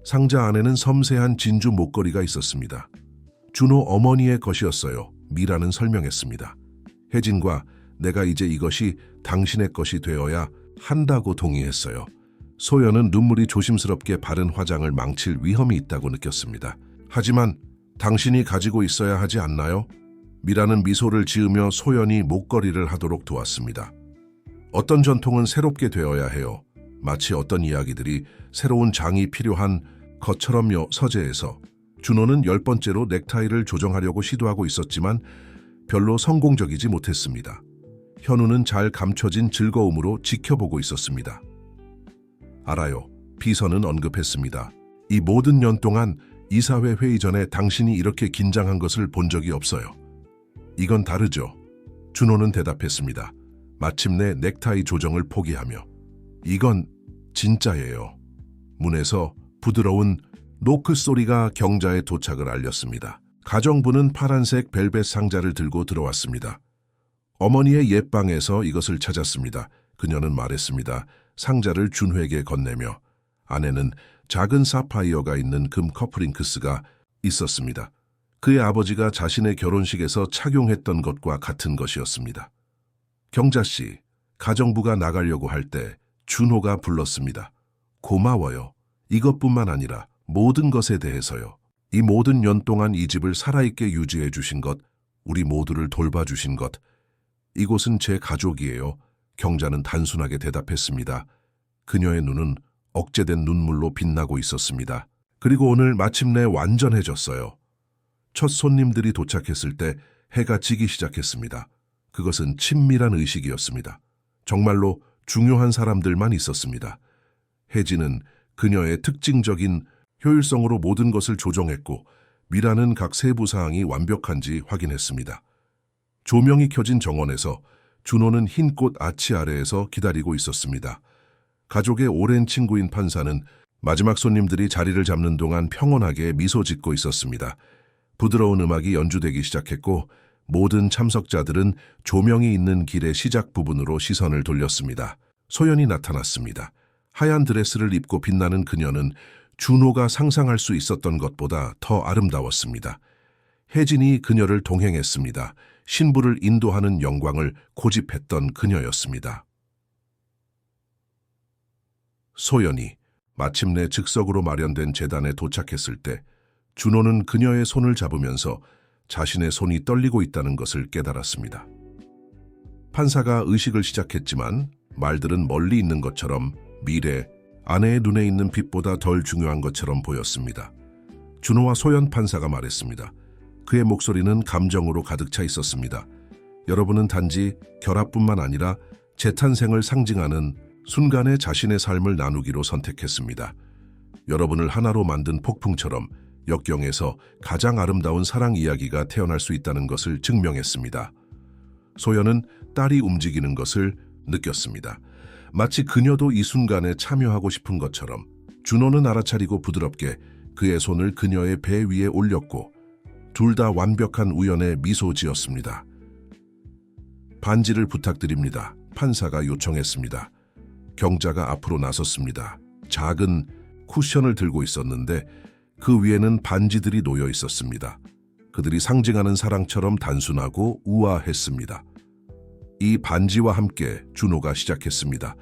상자 안에는 섬세한 진주 목걸이가 있었습니다. 준호 어머니의 것이었어요. 미라는 설명했습니다. 혜진과 내가 이제 이것이 당신의 것이 되어야 한다고 동의했어요. 소연은 눈물이 조심스럽게 바른 화장을 망칠 위험이 있다고 느꼈습니다. 하지만 당신이 가지고 있어야 하지 않나요? 미라는 미소를 지으며 소연이 목걸이를 하도록 도왔습니다. 어떤 전통은 새롭게 되어야 해요. 마치 어떤 이야기들이 새로운 장이 필요한 것처럼요. 서재에서 준호는 10번째로 넥타이를 조정하려고 시도하고 있었지만 별로 성공적이지 못했습니다. 현우는 잘 감춰진 즐거움으로 지켜보고 있었습니다. 알아요. 비서는 언급했습니다. 이 모든 년 동안 이사회 회의 전에 당신이 이렇게 긴장한 것을 본 적이 없어요. 이건 다르죠. 준호는 대답했습니다. 마침내 넥타이 조정을 포기하며 이건 진짜예요. 문에서 부드러운 노크 소리가 경자의 도착을 알렸습니다. 가정부는 파란색 벨벳 상자를 들고 들어왔습니다. 어머니의 옛방에서 이것을 찾았습니다. 그녀는 말했습니다. 상자를 준호에게 건네며 안에는 작은 사파이어가 있는 금 커플링크스가 있었습니다. 그의 아버지가 자신의 결혼식에서 착용했던 것과 같은 것이었습니다. 경자씨, 가정부가 나가려고 할 때 준호가 불렀습니다. 고마워요. 이것뿐만 아니라 모든 것에 대해서요. 이 모든 년 동안 이 집을 살아있게 유지해 주신 것, 우리 모두를 돌봐주신 것, 이곳은 제 가족이에요. 경자는 단순하게 대답했습니다. 그녀의 눈은 억제된 눈물로 빛나고 있었습니다. 그리고 오늘 마침내 완전해졌어요. 첫 손님들이 도착했을 때 해가 지기 시작했습니다. 그것은 친밀한 의식이었습니다. 정말로 중요한 사람들만 있었습니다. 혜진은 그녀의 특징적인 효율성으로 모든 것을 조정했고 미라는 각 세부 사항이 완벽한지 확인했습니다. 조명이 켜진 정원에서 준호는 흰꽃 아치 아래에서 기다리고 있었습니다. 가족의 오랜 친구인 판사는 마지막 손님들이 자리를 잡는 동안 평온하게 미소 짓고 있었습니다. 부드러운 음악이 연주되기 시작했고 모든 참석자들은 조명이 있는 길의 시작 부분으로 시선을 돌렸습니다. 소연이 나타났습니다. 하얀 드레스를 입고 빛나는 그녀는 준호가 상상할 수 있었던 것보다 더 아름다웠습니다. 혜진이 그녀를 동행했습니다. 신부를 인도하는 영광을 고집했던 그녀였습니다. 소연이 마침내 즉석으로 마련된 제단에 도착했을 때 준호는 그녀의 손을 잡으면서 자신의 손이 떨리고 있다는 것을 깨달았습니다. 판사가 의식을 시작했지만 말들은 멀리 있는 것처럼 미래, 아내의 눈에 있는 빛보다 덜 중요한 것처럼 보였습니다. 준호와 소연 판사가 말했습니다. 그의 목소리는 감정으로 가득 차 있었습니다. 여러분은 단지 결합뿐만 아니라 재탄생을 상징하는 순간의 자신의 삶을 나누기로 선택했습니다. 여러분을 하나로 만든 폭풍처럼 역경에서 가장 아름다운 사랑 이야기가 태어날 수 있다는 것을 증명했습니다. 소연은 딸이 움직이는 것을 느꼈습니다. 마치 그녀도 이 순간에 참여하고 싶은 것처럼 준호는 알아차리고 부드럽게 그의 손을 그녀의 배 위에 올렸고 둘 다 완벽한 우연에 미소 지었습니다. 반지를 부탁드립니다. 판사가 요청했습니다. 경자가 앞으로 나섰습니다. 작은 쿠션을 들고 있었는데 그 위에는 반지들이 놓여 있었습니다. 그들이 상징하는 사랑처럼 단순하고 우아했습니다. 이 반지와 함께 준호가 시작했습니다.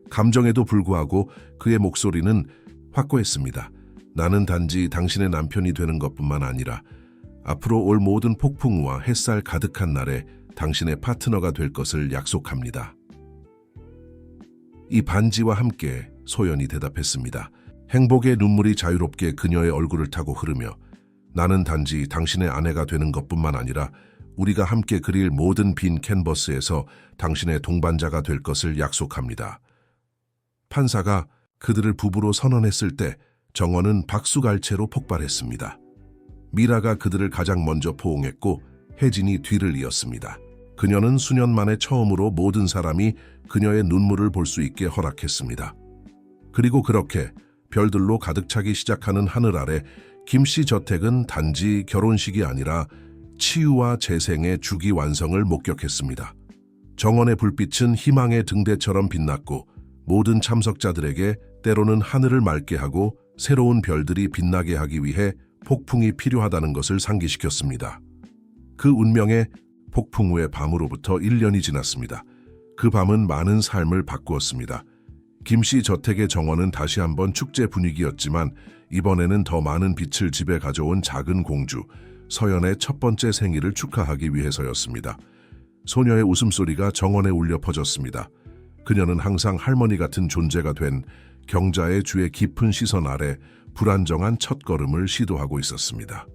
감정에도 불구하고 그의 목소리는 확고했습니다. 나는 단지 당신의 남편이 되는 것뿐만 아니라 앞으로 올 모든 폭풍우와 햇살 가득한 날에 당신의 파트너가 될 것을 약속합니다. 이 반지와 함께 소연이 대답했습니다. 행복의 눈물이 자유롭게 그녀의 얼굴을 타고 흐르며 나는 단지 당신의 아내가 되는 것뿐만 아니라 우리가 함께 그릴 모든 빈 캔버스에서 당신의 동반자가 될 것을 약속합니다. 판사가 그들을 부부로 선언했을 때 정원은 박수갈채로 폭발했습니다. 미라가 그들을 가장 먼저 포옹했고 혜진이 뒤를 이었습니다. 그녀는 수년 만에 처음으로 모든 사람이 그녀의 눈물을 볼 수 있게 허락했습니다. 그리고 그렇게 별들로 가득 차기 시작하는 하늘 아래 김씨 저택은 단지 결혼식이 아니라 치유와 재생의 주기 완성을 목격했습니다. 정원의 불빛은 희망의 등대처럼 빛났고 모든 참석자들에게 때로는 하늘을 맑게 하고 새로운 별들이 빛나게 하기 위해 폭풍이 필요하다는 것을 상기시켰습니다. 그 운명의 폭풍 후의 밤으로부터 1년이 지났습니다. 그 밤은 많은 삶을 바꾸었습니다. 김씨 저택의 정원은 다시 한번 축제 분위기였지만 이번에는 더 많은 빛을 집에 가져온 작은 공주, 서연의 첫 번째 생일을 축하하기 위해서였습니다. 소녀의 웃음소리가 정원에 울려 퍼졌습니다. 그녀는 항상 할머니 같은 존재가 된 경자의 주의 깊은 시선 아래 불안정한 첫걸음을 시도하고 있었습니다.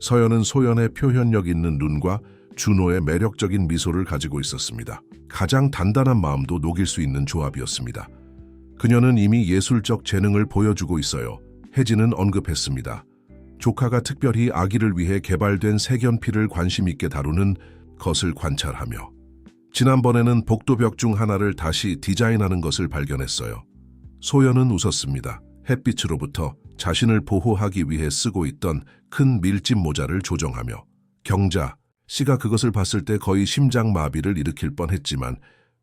서연은 소연의 표현력 있는 눈과 준호의 매력적인 미소를 가지고 있었습니다. 가장 단단한 마음도 녹일 수 있는 조합이었습니다. 그녀는 이미 예술적 재능을 보여주고 있어요. 혜진은 언급했습니다. 조카가 특별히 아기를 위해 개발된 색연필을 관심 있게 다루는 것을 관찰하며 지난번에는 복도벽 중 하나를 다시 디자인하는 것을 발견했어요. 소연은 웃었습니다. 햇빛으로부터 자신을 보호하기 위해 쓰고 있던 큰 밀짚 모자를 조정하며 경자 씨가 그것을 봤을 때 거의 심장마비를 일으킬 뻔했지만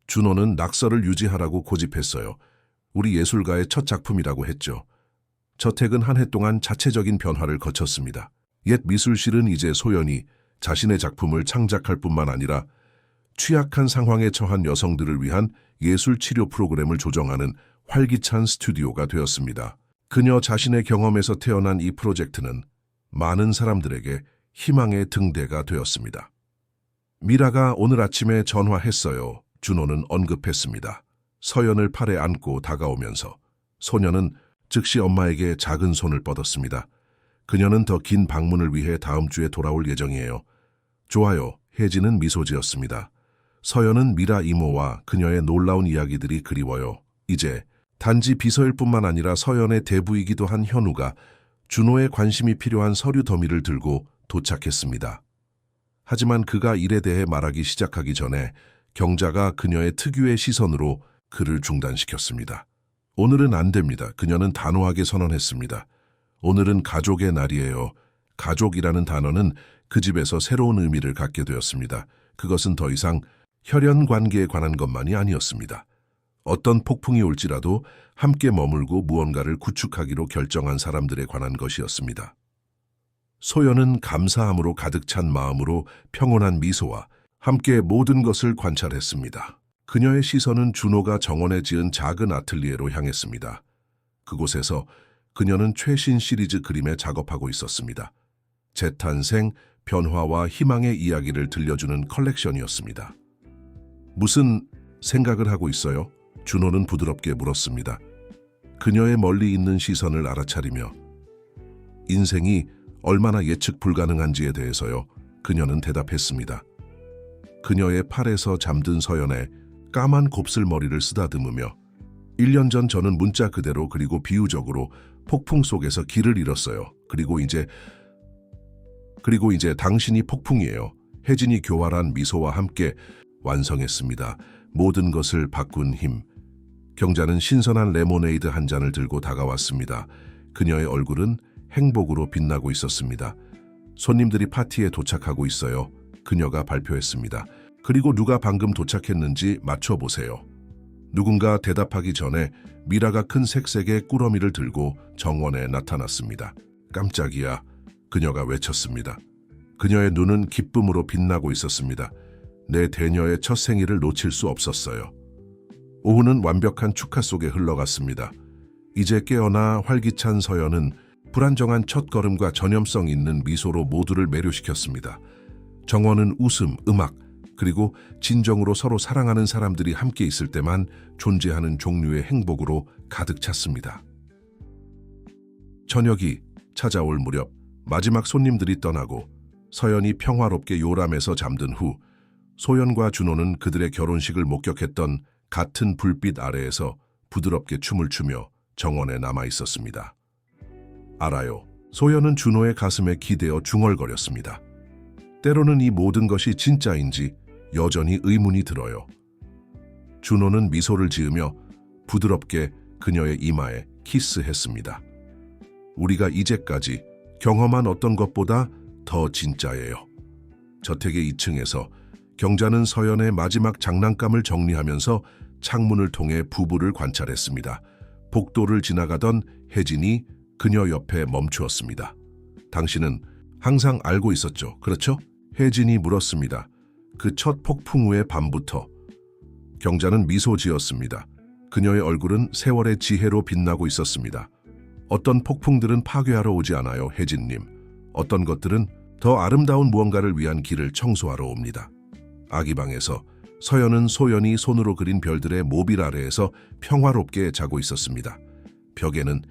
준호는 낙서를 유지하라고 고집했어요. 우리 예술가의 첫 작품이라고 했죠. 저택은 한 해 동안 자체적인 변화를 거쳤습니다. 옛 미술실은 이제 소연이 자신의 작품을 창작할 뿐만 아니라 취약한 상황에 처한 여성들을 위한 예술 치료 프로그램을 조정하는 활기찬 스튜디오가 되었습니다. 그녀 자신의 경험에서 태어난 이 프로젝트는 많은 사람들에게 희망의 등대가 되었습니다. 미라가 오늘 아침에 전화했어요. 준호는 언급했습니다. 서연을 팔에 안고 다가오면서 소녀는 즉시 엄마에게 작은 손을 뻗었습니다. 그녀는 더 긴 방문을 위해 다음 주에 돌아올 예정이에요. 좋아요. 혜진은 미소 지었습니다. 서연은 미라 이모와 그녀의 놀라운 이야기들이 그리워요. 이제 단지 비서일 뿐만 아니라 서연의 대부이기도 한 현우가 준호의 관심이 필요한 서류 더미를 들고 도착했습니다. 하지만 그가 일에 대해 말하기 시작하기 전에 경자가 그녀의 특유의 시선으로 그를 중단시켰습니다. 오늘은 안 됩니다. 그녀는 단호하게 선언했습니다. 오늘은 가족의 날이에요. 가족이라는 단어는 그 집에서 새로운 의미를 갖게 되었습니다. 그것은 더 이상 혈연 관계에 관한 것만이 아니었습니다. 어떤 폭풍이 올지라도 함께 머물고 무언가를 구축하기로 결정한 사람들에 관한 것이었습니다. 소연은 감사함으로 가득 찬 마음으로 평온한 미소와 함께 모든 것을 관찰했습니다. 그녀의 시선은 준호가 정원에 지은 작은 아틀리에로 향했습니다. 그곳에서 그녀는 최신 시리즈 그림에 작업하고 있었습니다. 재탄생, 변화와 희망의 이야기를 들려주는 컬렉션이었습니다. 무슨 생각을 하고 있어요? 준호는 부드럽게 물었습니다. 그녀의 멀리 있는 시선을 알아차리며 인생이 얼마나 예측 불가능한지에 대해서요. 그녀는 대답했습니다. 그녀의 팔에서 잠든 서연의 까만 곱슬머리를 쓰다듬으며 1년 전 저는 문자 그대로 그리고 비유적으로 폭풍 속에서 길을 잃었어요. 그리고 이제 당신이 폭풍이에요. 혜진이 교활한 미소와 함께 완성했습니다. 모든 것을 바꾼 힘. 경자는 신선한 레모네이드 한 잔을 들고 다가왔습니다. 그녀의 얼굴은 행복으로 빛나고 있었습니다. 손님들이 파티에 도착하고 있어요. 그녀가 발표했습니다. 그리고 누가 방금 도착했는지 맞춰보세요. 누군가 대답하기 전에 미라가 큰 색색의 꾸러미를 들고 정원에 나타났습니다. 깜짝이야. 그녀가 외쳤습니다. 그녀의 눈은 기쁨으로 빛나고 있었습니다. 내 대녀의 첫 생일을 놓칠 수 없었어요. 오후는 완벽한 축하 속에 흘러갔습니다. 이제 깨어나 활기찬 서연은 불안정한 첫걸음과 전염성 있는 미소로 모두를 매료시켰습니다. 정원은 웃음, 음악, 그리고 진정으로 서로 사랑하는 사람들이 함께 있을 때만 존재하는 종류의 행복으로 가득 찼습니다. 저녁이 찾아올 무렵 마지막 손님들이 떠나고 서연이 평화롭게 요람에서 잠든 후 소연과 준호는 그들의 결혼식을 목격했던 같은 불빛 아래에서 부드럽게 춤을 추며 정원에 남아 있었습니다. 알아요. 소연은 준호의 가슴에 기대어 중얼거렸습니다. 때로는 이 모든 것이 진짜인지 여전히 의문이 들어요. 준호는 미소를 지으며 부드럽게 그녀의 이마에 키스했습니다. 우리가 이제까지 경험한 어떤 것보다 더 진짜예요. 저택의 2층에서 경자는 서연의 마지막 장난감을 정리하면서 창문을 통해 부부를 관찰했습니다. 복도를 지나가던 혜진이 그녀 옆에 멈추었습니다. 당신은 항상 알고 있었죠, 그렇죠? 혜진이 물었습니다. 그 첫 폭풍 후의 밤부터. 경자는 미소 지었습니다. 그녀의 얼굴은 세월의 지혜로 빛나고 있었습니다. 어떤 폭풍들은 파괴하러 오지 않아요, 혜진님. 어떤 것들은 더 아름다운 무언가를 위한 길을 청소하러 옵니다. 아기방에서 서연은 소연이 손으로 그린 별들의 모빌 아래에서 평화롭게 자고 있었습니다. 벽에는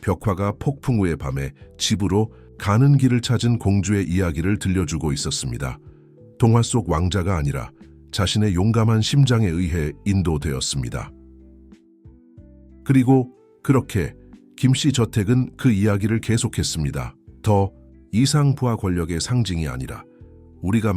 벽화가 폭풍 후의 밤에 집으로 가는 길을 찾은 공주의 이야기를 들려주고 있었습니다. 동화 속 왕자가 아니라 자신의 용감한 심장에 의해 인도되었습니다. 그리고 그렇게 김씨 저택은 그 이야기를 계속했습니다. 더 이상 부하 권력의 상징이 아니라 우리가